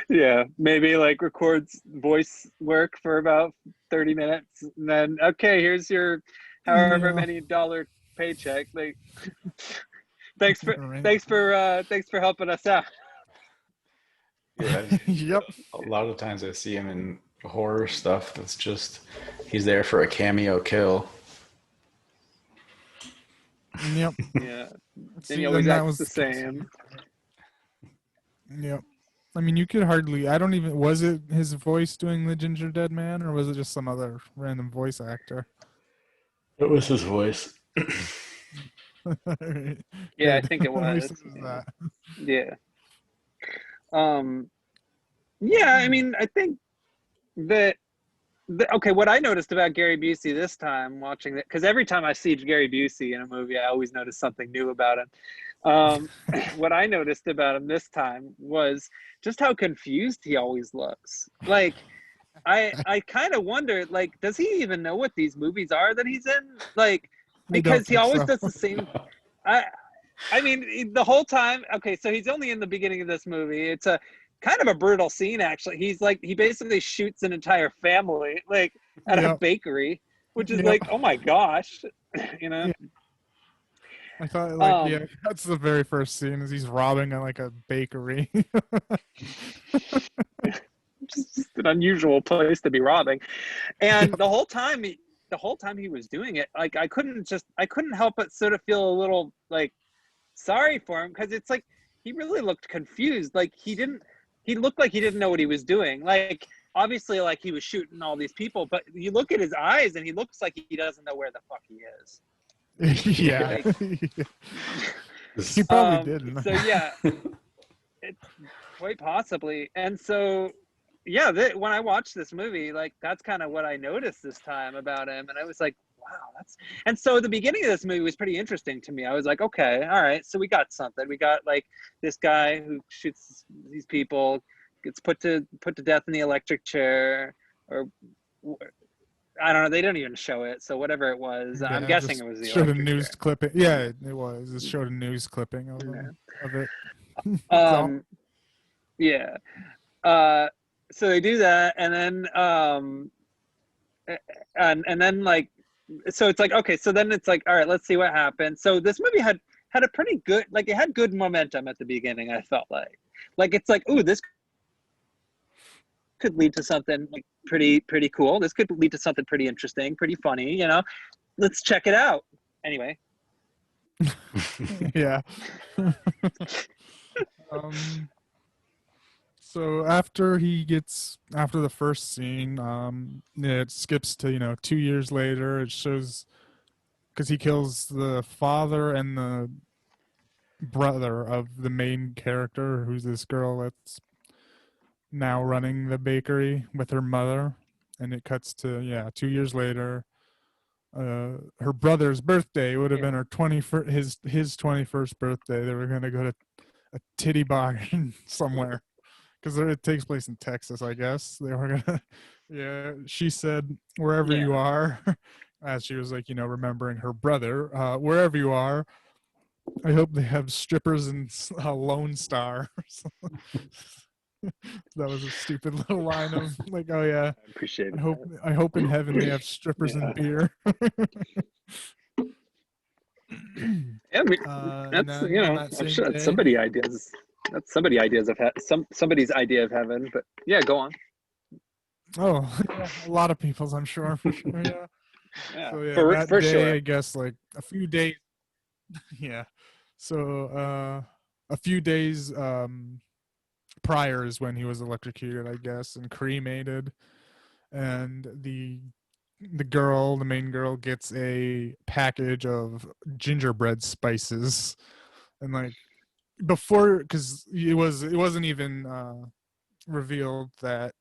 Yeah, maybe like records voice work for about 30 minutes and then okay, here's your however many dollar paycheck. Like thanks for helping us out. Yeah. Yep. A lot of times I see him in horror stuff that's just he's there for a cameo kill. Yeah. And he always acts the same. Yep. I mean, you could hardly. I don't even. Was it his voice doing the Gingerdead Man, or was it just some other random voice actor? It was his voice. Yeah, I think it was. That. Yeah. Yeah, I mean, I think that. Okay, what I noticed about Gary Busey this time watching it, because every time I see Gary Busey in a movie, I always notice something new about him. What I noticed about him this time was just how confused he always looks. Like, I kind of wonder, like, does he even know what these movies are that he's in? Like, because he always does the same. I mean, the whole time. Okay, so he's only in the beginning of this movie. It's a kind of a brutal scene, actually. He's like, he basically shoots an entire family, like, at a bakery, which is like, oh my gosh, you know. Yeah. I thought, like, that's the very first scene is he's robbing like a bakery. Just an unusual place to be robbing, and the whole time he was doing it, like, I couldn't help but sort of feel a little like sorry for him, because it's like he really looked confused. Like he looked like he didn't know what he was doing. Like, obviously, like, he was shooting all these people, but you look at his eyes and he looks like he doesn't know where the fuck he is. Yeah. He probably didn't. So yeah, quite possibly. And so yeah, when I watched this movie, like, that's kind of what I noticed this time about him, and I was like, wow, and so the beginning of this movie was pretty interesting to me. I was like, okay, all right, so we got something. We got, like, this guy who shoots these people, gets put to death in the electric chair, or I don't know. They don't even show it. So whatever it was, I'm guessing it was the showed a news clipping. Yeah, it was. It showed a news clipping of it. Yeah. So they do that, and then and then, like, so it's like, okay, so then it's like, all right, let's see what happens. So this movie had a pretty good, like, it had good momentum at the beginning. I felt like it's like, ooh, this could lead to something, like, pretty cool. This could lead to something pretty interesting, pretty funny, you know. Let's check it out. Anyway. Yeah. So after the first scene, it skips to 2 years later. It shows, because he kills the father and the brother of the main character, who's this girl that's now running the bakery with her mother, and it cuts to 2 years later. Her brother's birthday would have been his 21st birthday. They were gonna go to a titty bar somewhere, because it takes place in Texas, I guess. They were gonna, she said, wherever you are, as she was, like, remembering her brother, wherever you are, I hope they have strippers and Lone Star. That was a stupid little line of, like, oh yeah, I appreciate it. I hope in heaven they have strippers and beer. Yeah, that's, I'm sure that's somebody's ideas. That's somebody's idea of heaven. But yeah, go on. Oh, yeah, a lot of people's, I'm sure, for sure. Yeah. Yeah, So, for that day, sure. I guess, like, a few days. Yeah. So a few days prior is when he was electrocuted, I guess, and cremated. And the main girl, gets a package of gingerbread spices, and like before, because it wasn't even revealed that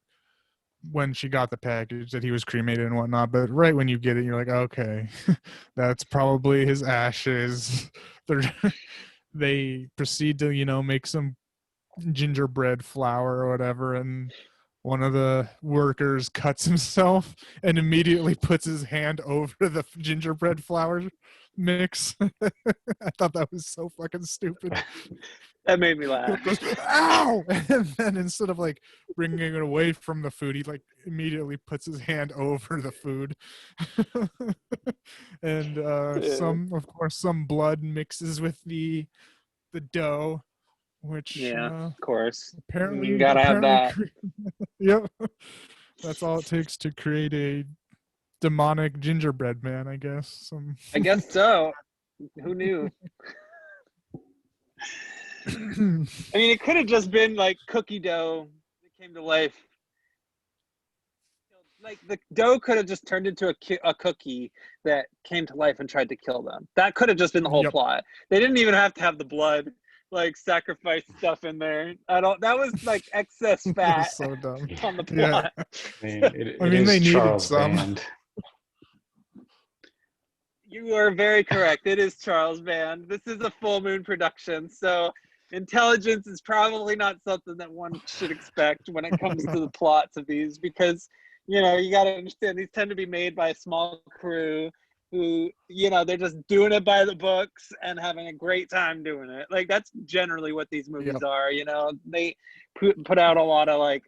when she got the package that he was cremated and whatnot, but right when you get it, you're like, okay, that's probably his ashes. They proceed to make some gingerbread flour or whatever, and one of the workers cuts himself and immediately puts his hand over the gingerbread flour mix. I thought that was so fucking stupid. That made me laugh. He goes, ow! And then instead of like bringing it away from the food, he like immediately puts his hand over the food. And some blood mixes with the dough, which of course. apparently You gotta have that. Yep. That's all it takes to create a demonic gingerbread man, I guess. I guess so. Who knew? I mean, it could have just been like cookie dough that came to life. Like the dough could have just turned into a cookie that came to life and tried to kill them. That could have just been the whole plot. They didn't even have to have the blood, like sacrifice stuff in there. That was like excess fat so dumb. on the plot. Yeah. I mean, they needed Charles some. Band. You are very correct. It is Charles Band. This is a full moon production, so intelligence is probably not something that one should expect when it comes to the plots of these, because you got to understand these tend to be made by a small crew who they're just doing it by the books and having a great time doing it. Like that's generally what these movies are. They put out a lot of like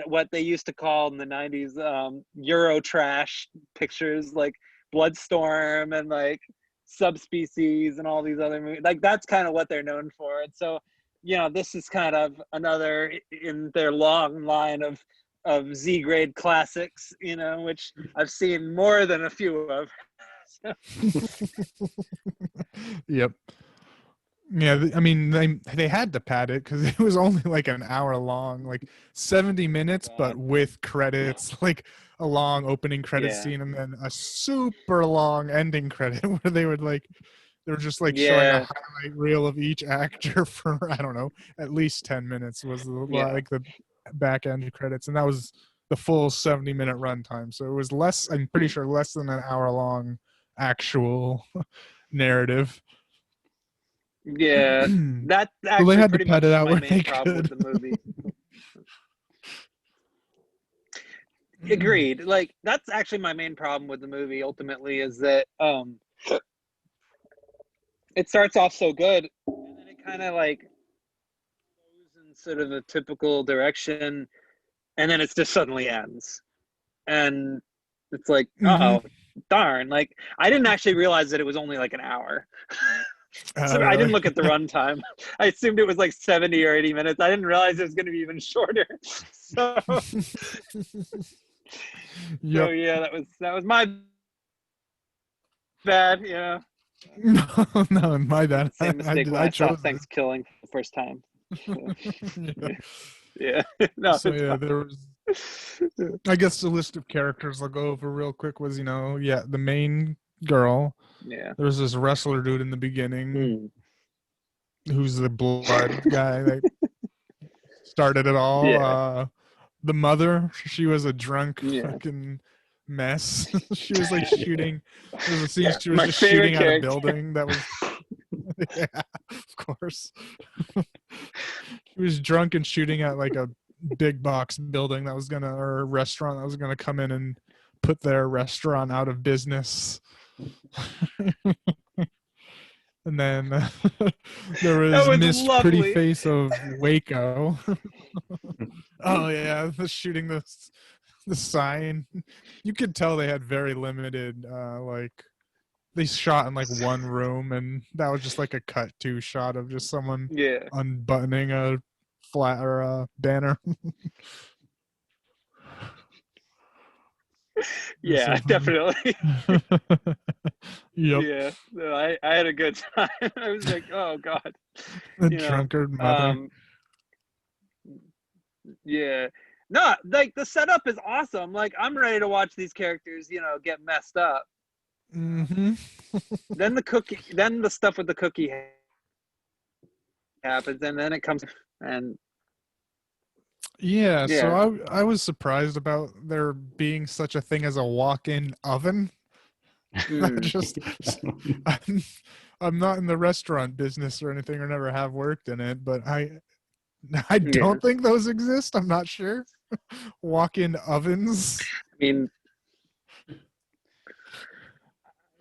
what they used to call in the 90s Euro trash pictures, like Bloodstorm and like Subspecies and all these other movies. Like that's kind of what they're known for. And so this is kind of another in their long line of Z-grade classics, which I've seen more than a few of. Yep. Yeah, I mean they had to pad it because it was only like an hour long, like 70 minutes, but with credits, like a long opening credit scene and then a super long ending credit where they were just like showing a highlight reel of each actor for I don't know, at least 10 minutes was like the back end credits, and that was the full 70-minute runtime. So it was less, I'm pretty sure, less than an hour long actual narrative. Yeah, that's actually they had pretty to pad much it out my where main they problem could. with the movie. Agreed. Like that's actually my main problem with the movie ultimately, is that it starts off so good and then it kind of like goes in sort of a typical direction and then it just suddenly ends. And it's like, oh darn, like I didn't actually realize that it was only like an hour. So Really? I didn't look at the runtime. I assumed it was like 70 or 80 minutes. I didn't realize it was going to be even shorter. So, so yeah, that was my bad. Yeah. No, my bad. Same mistake when I saw chose Thanks Killing for the first time. Yeah. Yeah. No. So yeah, there was. I guess the list of characters I'll go over real quick was the main girl. Yeah. There was this wrestler dude in the beginning, who's the blood guy that started it all. Yeah. The mother, she was a drunk fucking mess. She was like shooting. There was a scene she was just shooting at a building that was. Yeah, of course. She was drunk and shooting at like a big box building or a restaurant that was gonna come in and put their restaurant out of business. And then there was Miss lovely. Pretty Face of Waco. Oh yeah, shooting the sign. You could tell they had very limited they shot in like one room, and that was just like a cut to shot of just someone unbuttoning a flat or a banner. Yeah, definitely. Yep. Yeah, no, I had a good time. I was like, oh God, The you know, drunkard mother. Yeah, no, like the setup is awesome. Like I'm ready to watch these characters, you know, get messed up. Mm-hmm. Then the stuff with the cookie happens, and then it comes, and Yeah, so yeah, I was surprised about there being such a thing as a walk-in oven. That just I'm, I'm not in the restaurant business or anything, or never have worked in it, but I yeah. don't think those exist. I'm not sure. Walk-in ovens. I mean,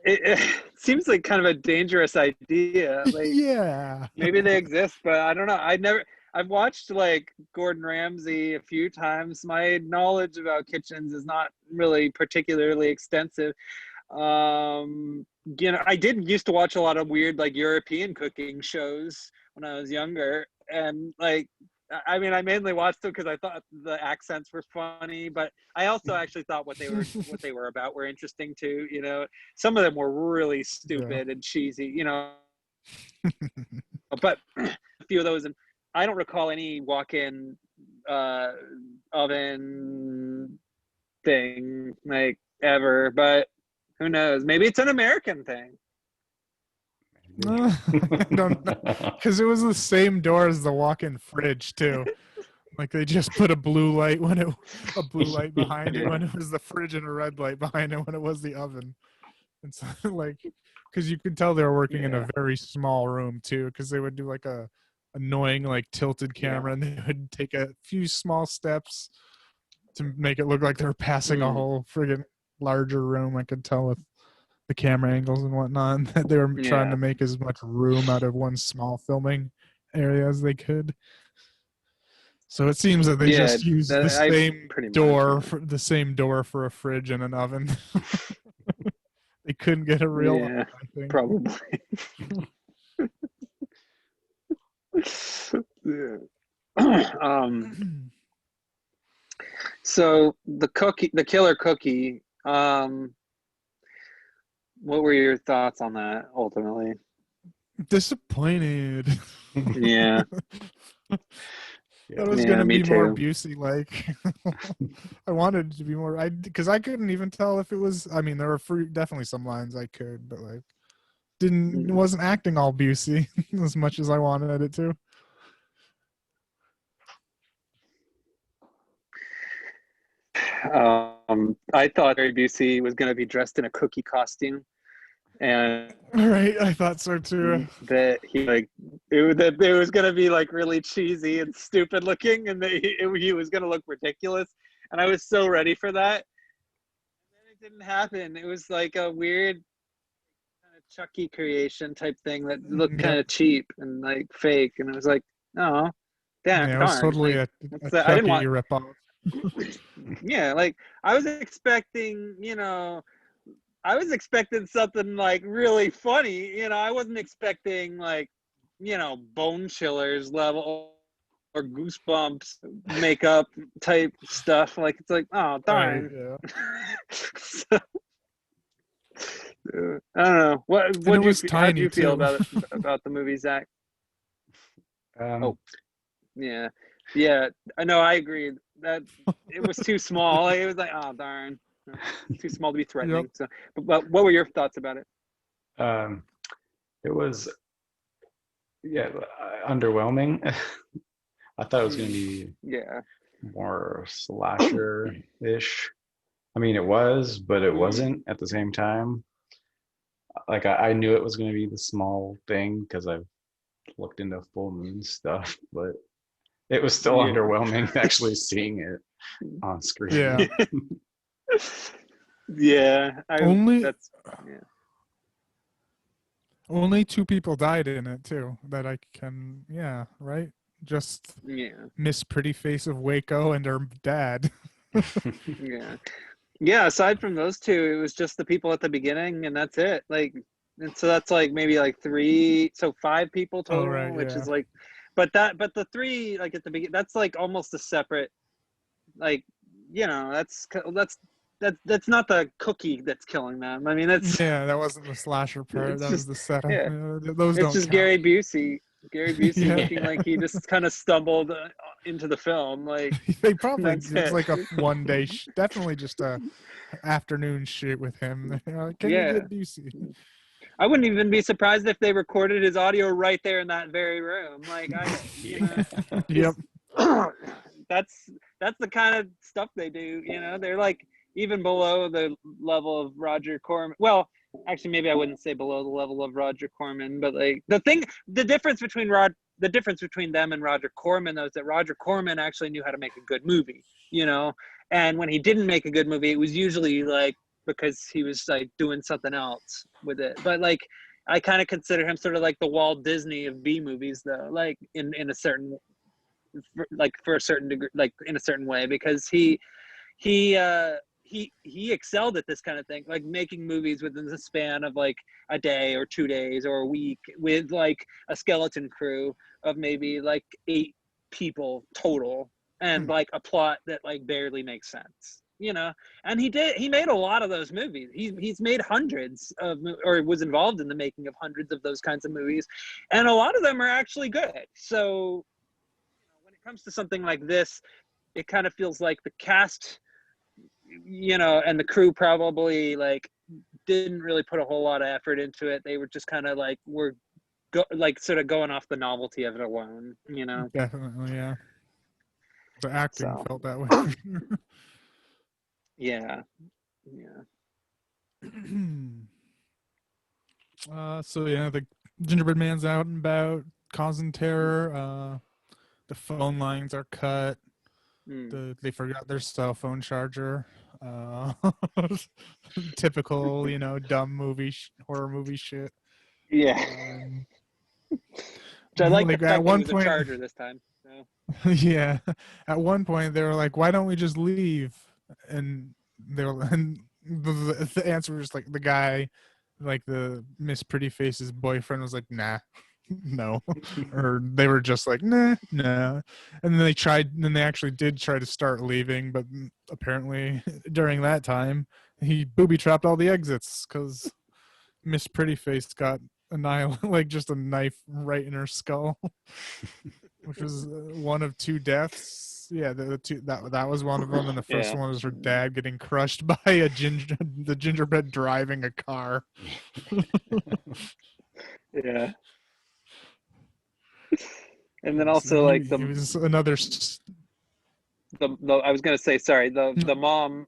it seems like kind of a dangerous idea. Like Yeah. maybe they exist, but I don't know. I've watched like Gordon Ramsay a few times. My knowledge about kitchens is not really particularly extensive. You know, I did used to watch a lot of weird like European cooking shows when I was younger, and like I mean I mainly watched them because I thought the accents were funny, but I also actually thought what they were about were interesting too. You know, some of them were really Yeah. stupid and cheesy, you know, but a few of those, and I don't recall any walk-in uh oven thing like ever, but who knows? Maybe it's an American thing. I don't know, because it was the same door as the walk-in fridge too. Like they just put a blue light a blue light behind it when it was the fridge, and a red light behind it when it was the oven. And so like, because you could tell they were working in Yeah. a very small room too, because they would do like a annoying like tilted camera, and they would take a few small steps to make it look like they were passing a whole friggin' larger room. I could tell with the camera angles and whatnot, and that they were trying to Yeah. make as much room out of one small filming area as they could. So it seems that they Yeah. just used the I same pretty much. door for the same door for a fridge and an oven. They couldn't get a real Yeah. oven, I think. Probably. Yeah. So the killer cookie. What were your thoughts on that ultimately? Disappointed. Yeah. That was Yeah, gonna me be more too. Busey like. I wanted it to be more. Because I couldn't even tell if it was. I mean, there were definitely some lines I could, but like wasn't acting all Busey as much as I wanted it to. I thought Gary Busey was going to be dressed in a cookie costume, and Right, I thought so too. that it was going to be like really cheesy and stupid looking, and that he was going to look ridiculous. And I was so ready for that. And then it didn't happen. It was like a weird kind of Chucky creation type thing that looked kind Yep. of cheap and like fake. And it was like, oh, damn, Yeah, it was darn. totally Like, a I didn't Chucky want. ripoff. Yeah, like I was expecting, I was expecting something like really funny. I wasn't expecting like, bone chillers level or goosebumps makeup type stuff. Like it's like, oh Right, darn. yeah. So, I don't know. And it Do you was how do tiny you feel too. about the movie, Zach? Um, Yeah, yeah. I know. I agree that it was too small. Like, it was like, oh darn, it's too small to be threatening. Yep. So, but what were your thoughts about it? it was, yeah, underwhelming. I thought it was going to be Yeah. more slasher-ish. I mean, it was, but it wasn't at the same time. Like I knew it was going to be the small thing because I've looked into full moon stuff, but it was still Yeah. underwhelming actually seeing it on screen. Yeah. Yeah. Only Yeah. only 2 people died in it too. That I can. Yeah. Right. Just Yeah. Miss Pretty Face of Waco and her dad. Yeah. Yeah. Aside from those two, it was just the people at the beginning, and that's it. Like, and so that's like maybe like 5 people Oh total, right. which Yeah. is like, but the 3 like at the beginning, that's like almost a separate, like, that's that's not the cookie that's killing them. I mean, that's that wasn't the slasher part. That was the setup. yeah. Those It's don't just count. Gary Busey Yeah. looking like he just kind of stumbled into the film. Like They probably that's it's it. like a one day, definitely just a afternoon shoot with him. Can you Yeah. get Busey? I wouldn't even be surprised if they recorded his audio right there in that very room. Like Yep. that's the kind of stuff they do. You know, they're like even below the level of Roger Corman. Well, actually, maybe I wouldn't say below the level of Roger Corman, but like the difference between them and Roger Corman, though, is that Roger Corman actually knew how to make a good movie. You know, and when he didn't make a good movie, it was usually like because he was like doing something else with it. But like I kind of consider him sort of like the Walt Disney of B movies, though, like in a certain like for a certain degree, like in a certain way, because he excelled at this kind of thing, like making movies within the span of like a day or 2 days or a week with like a skeleton crew of maybe like 8 people total and like a plot that like barely makes sense, you know. And he made a lot of those movies. He's made hundreds of, or was involved in the making of hundreds of those kinds of movies, and a lot of them are actually good. So when it comes to something like this, it kind of feels like the cast, you know, and the crew probably like didn't really put a whole lot of effort into it. They were just kind of like sort of going off the novelty of it alone, you know. Definitely, yeah. The acting felt that way. Yeah. So yeah, the Gingerbread Man's out and about, causing terror. The phone lines are cut. They forgot their cell phone charger. Typical, you know, dumb horror movie shit. Yeah. Which I like the fact at one that it was point, a charger this time. So. Yeah, at one point they were like, "Why don't we just leave?" And the answer was like the guy, like the Miss Pretty Face's boyfriend, was like, "Nah." No, or they were just like nah. And then they actually did try to start leaving, but apparently during that time he booby trapped all the exits because Miss Pretty Face got annihilated, like just a knife right in her skull, which was one of 2 deaths. Yeah, the two that was one of them, and the first one was her dad getting crushed by the gingerbread driving a car. Yeah. And then also like it was another. I was gonna say, sorry, the mom,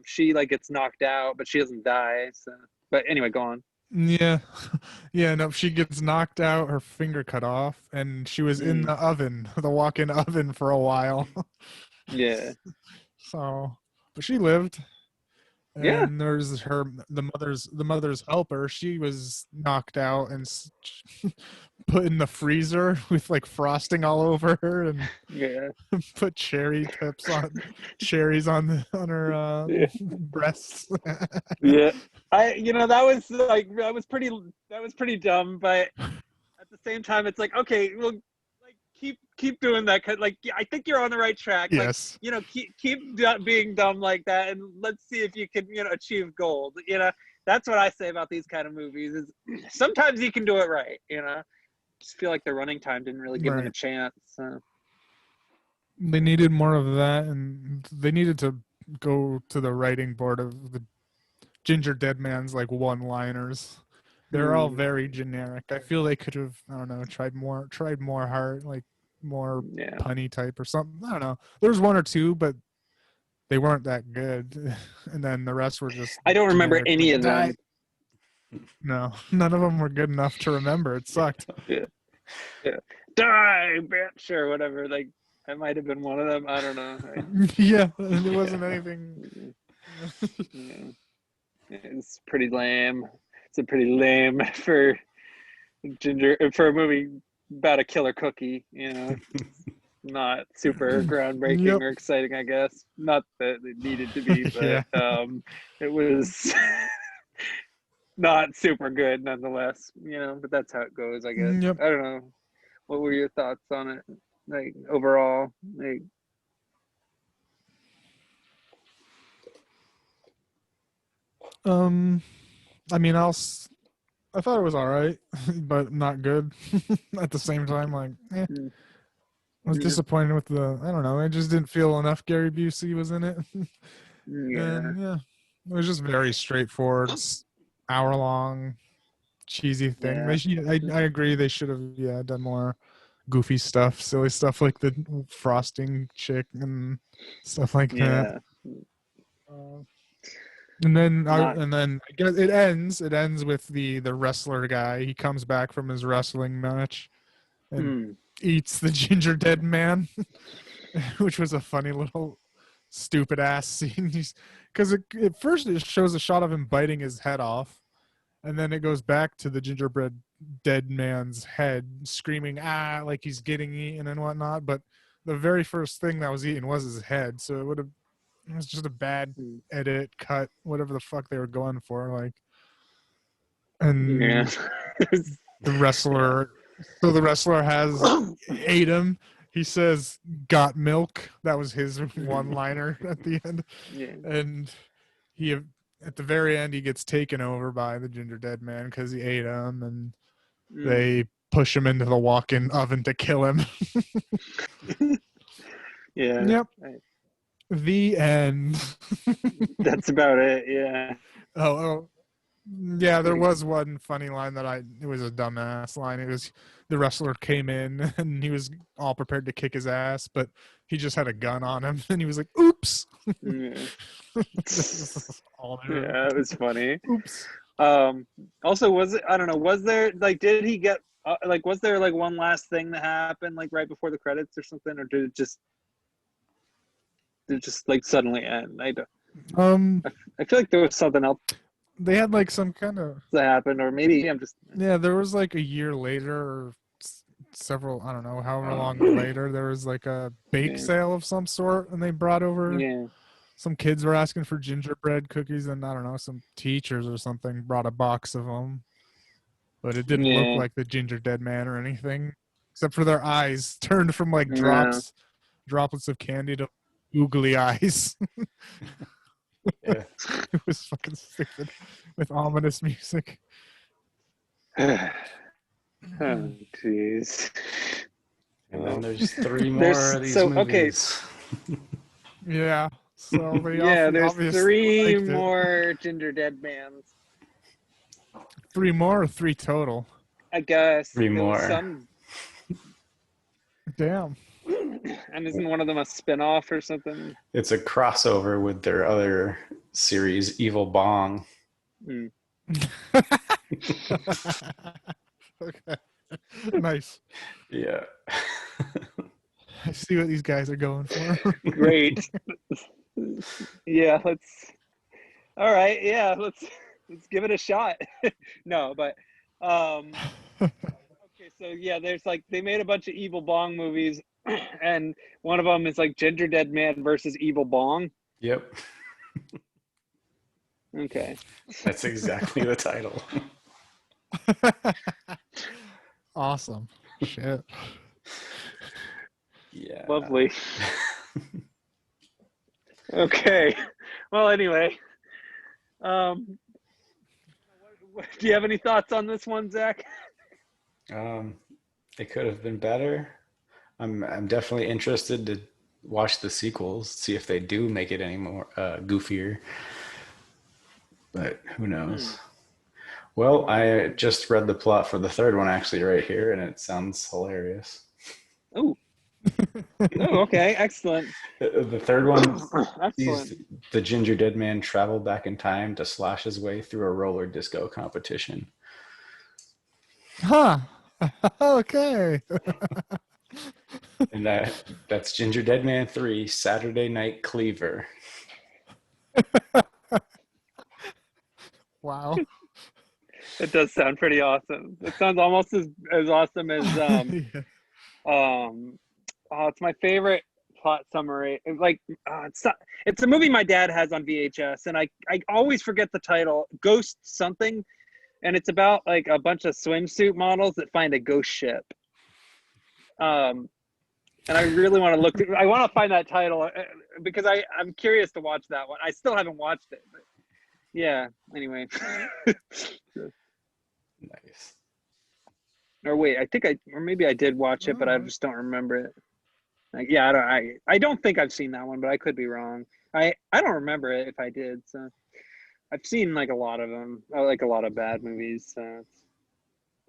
she like gets knocked out, but she doesn't die. So, but anyway, go on. Yeah, no, she gets knocked out, her finger cut off, and she was in the oven, the walk-in oven for a while. Yeah. So, but she lived. Yeah. And there's the mother's helper. She was knocked out and put in the freezer with like frosting all over her, and put cherries on her breasts. Yeah, that was pretty dumb, but at the same time, it's like, okay, well, like keep doing that, 'cause like I think you're on the right track. Yes. Like, you know, keep being dumb like that, and let's see if you can, you know, achieve gold. You know, that's what I say about these kind of movies. Is sometimes you can do it right. You know, just feel like the running time didn't really give them a chance. So. They needed more of that, and they needed to go to the writing board of the Gingerdead Man's like one-liners. They're all very generic. I feel they could have, I don't know, tried more hard, like more punny type or something. I don't know. There's 1 or 2, but they weren't that good. And then the rest were just I don't remember generic, any like, of them. No, none of them were good enough to remember. It sucked. Yeah. Die, bitch, or whatever. Like, that might have been one of them. I don't know. Yeah, it wasn't anything. It's pretty lame. It's a pretty lame for a movie about a killer cookie. You know, not super groundbreaking or exciting, I guess. Not that it needed to be, but it was not super good nonetheless. You know, but that's how it goes, I guess. Yep. I don't know. What were your thoughts on it? Like overall, like. I mean, I thought it was all right, but not good at the same time. Like, Mm. I was disappointed with I don't know. I just didn't feel enough Gary Busey was in it. And yeah, it was just very straightforward, hour-long, cheesy thing. I agree. They should have done more goofy stuff, silly stuff like the frosting chick and stuff like that. And then I guess it ends with the wrestler guy. He comes back from his wrestling match and eats the Gingerdead Man, which was a funny little stupid ass scene. Because at first it shows a shot of him biting his head off, and then it goes back to the gingerbread dead man's head screaming like he's getting eaten and whatnot. But the very first thing that was eaten was his head, so it was just a bad edit, cut, whatever the fuck they were going for. Like, and the wrestler, so the wrestler ate him. He says, "Got milk." That was his one-liner at the end. And at the very end, he gets taken over by the Gingerdead Man because he ate him, and they push him into the walk-in oven to kill him. Yep. The end. That's about it. Yeah. Oh, yeah. There was one funny line it was a dumbass line. It was the wrestler came in and he was all prepared to kick his ass, but he just had a gun on him, and he was like, "Oops." It was funny. Oops. Also, I don't know, was there like, did he get was there like one last thing that happened like right before the credits or something, or did it just like suddenly end? I feel like there was something else they had like some kind of that happened, or maybe I'm just there was like a year later or several, I don't know, however long later, there was like a bake sale of some sort, and they brought over some kids were asking for gingerbread cookies, and I don't know, some teachers or something brought a box of them, but it didn't look like the Gingerdead Man or anything, except for their eyes turned from like droplets of candy to googly eyes. It was fucking stupid with ominous music. Oh, jeez. And then there's 3 more of these movies. Yeah. So there's 3 more Gingerdead Mans. 3 more or 3 total? I guess 3 more. Damn. And isn't one of them a spin-off or something? It's a crossover with their other series, Evil Bong. Okay. Nice. Yeah. I see what these guys are going for. Great. Yeah, all right, yeah, let's give it a shot. No, but okay, so yeah, there's like, they made a bunch of Evil Bong movies, and one of them is like Gingerdead Man versus Evil Bong. Yep. Okay. That's exactly the title. Awesome. Shit. Yeah. Lovely. Okay. Well, anyway, do you have any thoughts on this one, Zach? It could have been better. I'm definitely interested to watch the sequels, see if they do make it any more goofier. But who knows? Well, I just read the plot for the third one actually right here, and it sounds hilarious. Oh, okay, excellent. The third one Excellent. sees the Gingerdead Man travel back in time to slash his way through a roller disco competition. Huh. Okay. And that's Gingerdead Man 3, Saturday Night Cleaver. Wow. It does sound pretty awesome. It sounds almost as awesome as it's my favorite plot summary. Like it's a movie my dad has on VHS, and I always forget the title. Ghost something, and it's about like a bunch of swimsuit models that find a ghost ship. And I really want to I want to find that title because I'm curious to watch that one. I still haven't watched it, but Yeah. Anyway. Nice. Or wait, or maybe I did watch it, but I just don't remember it. Like, yeah, I don't think I've seen that one, but I could be wrong. I don't remember it if I did. So I've seen like a lot of them. I like a lot of bad movies. So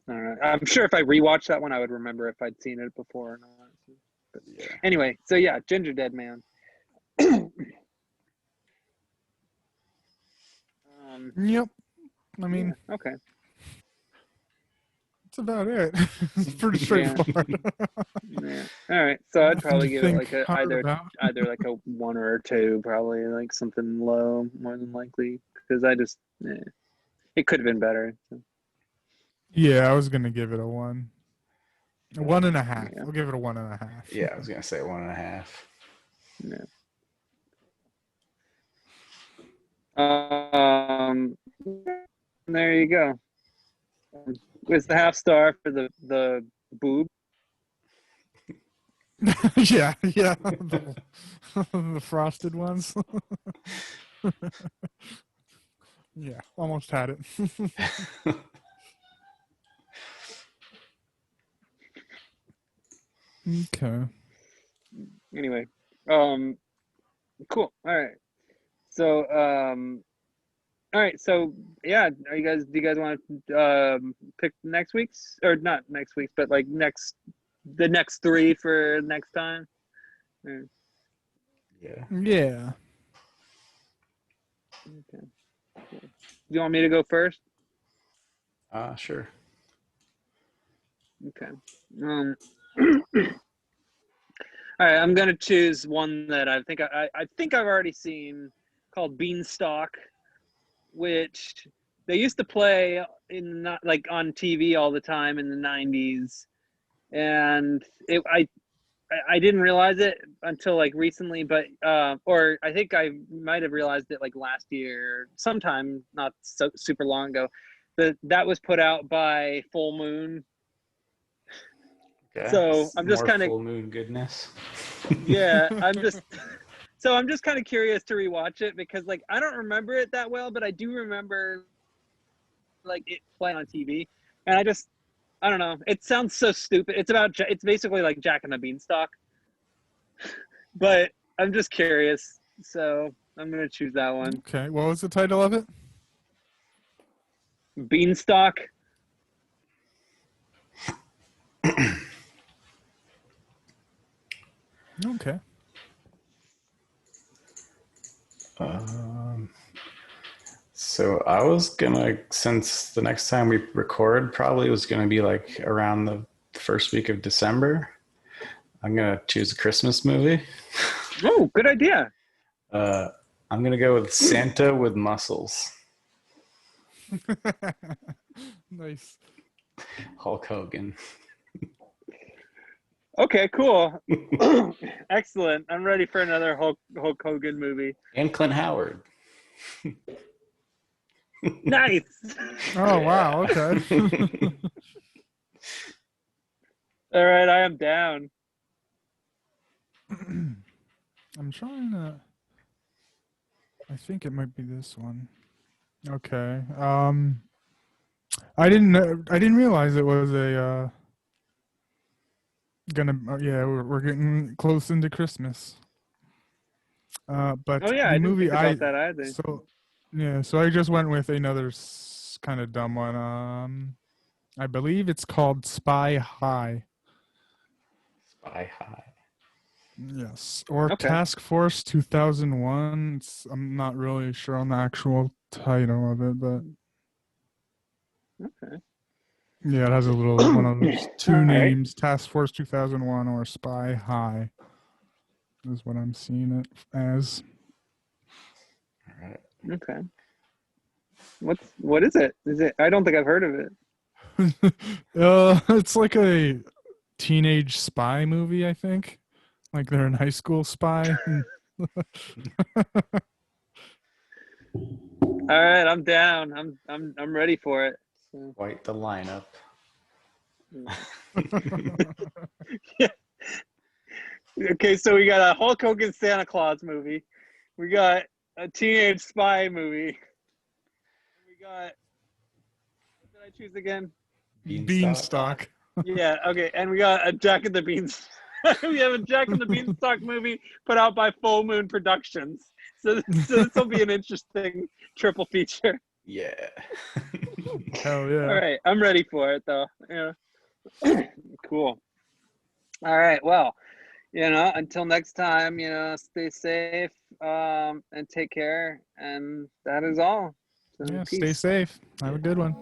I don't know. I'm sure if I rewatched that one, I would remember if I'd seen it before or not. But Yeah. anyway, so yeah, Gingerdead Man. Yep. I mean, yeah, okay. that's about it. It's pretty straightforward. Yeah. All right. So I'd Nothing to probably give it like think hard about. either like a 1 or a 2, probably like something low, more than likely, because it could have been better. So. Yeah, I was gonna give it a 1. 1.5. Yeah. I'll give it a 1.5. Yeah, I was gonna say 1.5. Yeah. Um. There you go. It's the half star for the boob. yeah, the frosted ones. Yeah, almost had it. Okay. Anyway, cool. All right. So, all right. So, yeah. Do you guys want to pick next week's, or not next week's, but like the next 3 for next time? Yeah. Yeah. Okay. Cool. Do you want me to go first? Sure. Okay. All right. I'm gonna choose one that I think I've already seen, called Beanstalk, which they used to play in, not like on TV all the time in the 90s, and I didn't realize it until like recently, but or I think I might have realized it like last year, sometime not so super long ago. That was put out by Full Moon. Okay. So I'm just More kind of, full moon goodness. yeah, I'm just kind of curious to rewatch it, because like I don't remember it that well, but I do remember like it playing on TV, and I don't know. It sounds so stupid. It's basically like Jack and the Beanstalk, but I'm just curious, so I'm gonna choose that one. Okay. What was the title of it? Beanstalk. Okay. So I was gonna, since the next time we record probably was gonna be like around the first week of December, I'm gonna choose a Christmas movie. Oh, good idea. I'm gonna go with Santa with Muscles. Nice. Hulk Hogan. Okay, cool. Excellent. I'm ready for another Hulk Hogan movie. And Clint Howard. Nice. Oh, wow. Okay. All right, I am down. I'm trying to. I think it might be this one. Okay. I didn't realize it was a yeah, we're getting close into Christmas. But Oh yeah, the I didn't movie think about that either. so I just went with another kind of dumb one. I believe it's called Spy High. Spy High. Yes, or Okay. Task Force 2001. I'm not really sure on the actual title of it, but Okay. yeah, it has a little one of those two All right. names: Task Force 2001 or Spy High. Is what I'm seeing it as. All right. Okay. What is it? Is it? I don't think I've heard of it. It's like a teenage spy movie, I think. Like they're in high school spy. All right, I'm down. I'm ready for it. So. Quite the lineup. Yeah. Okay, so we got a Hulk Hogan Santa Claus movie. We got a teenage spy movie. got. What did I choose again? Beanstalk. Yeah. Okay. And we got a Jack and the Beans. We have a Jack and the Beanstalk movie put out by Full Moon Productions. So this will be an interesting triple feature. Yeah. Hell yeah. All right. I'm ready for it though. Yeah. Cool. All right. Well, until next time, stay safe and take care. And that is all. So Yeah, peace. stay safe. Have a good one.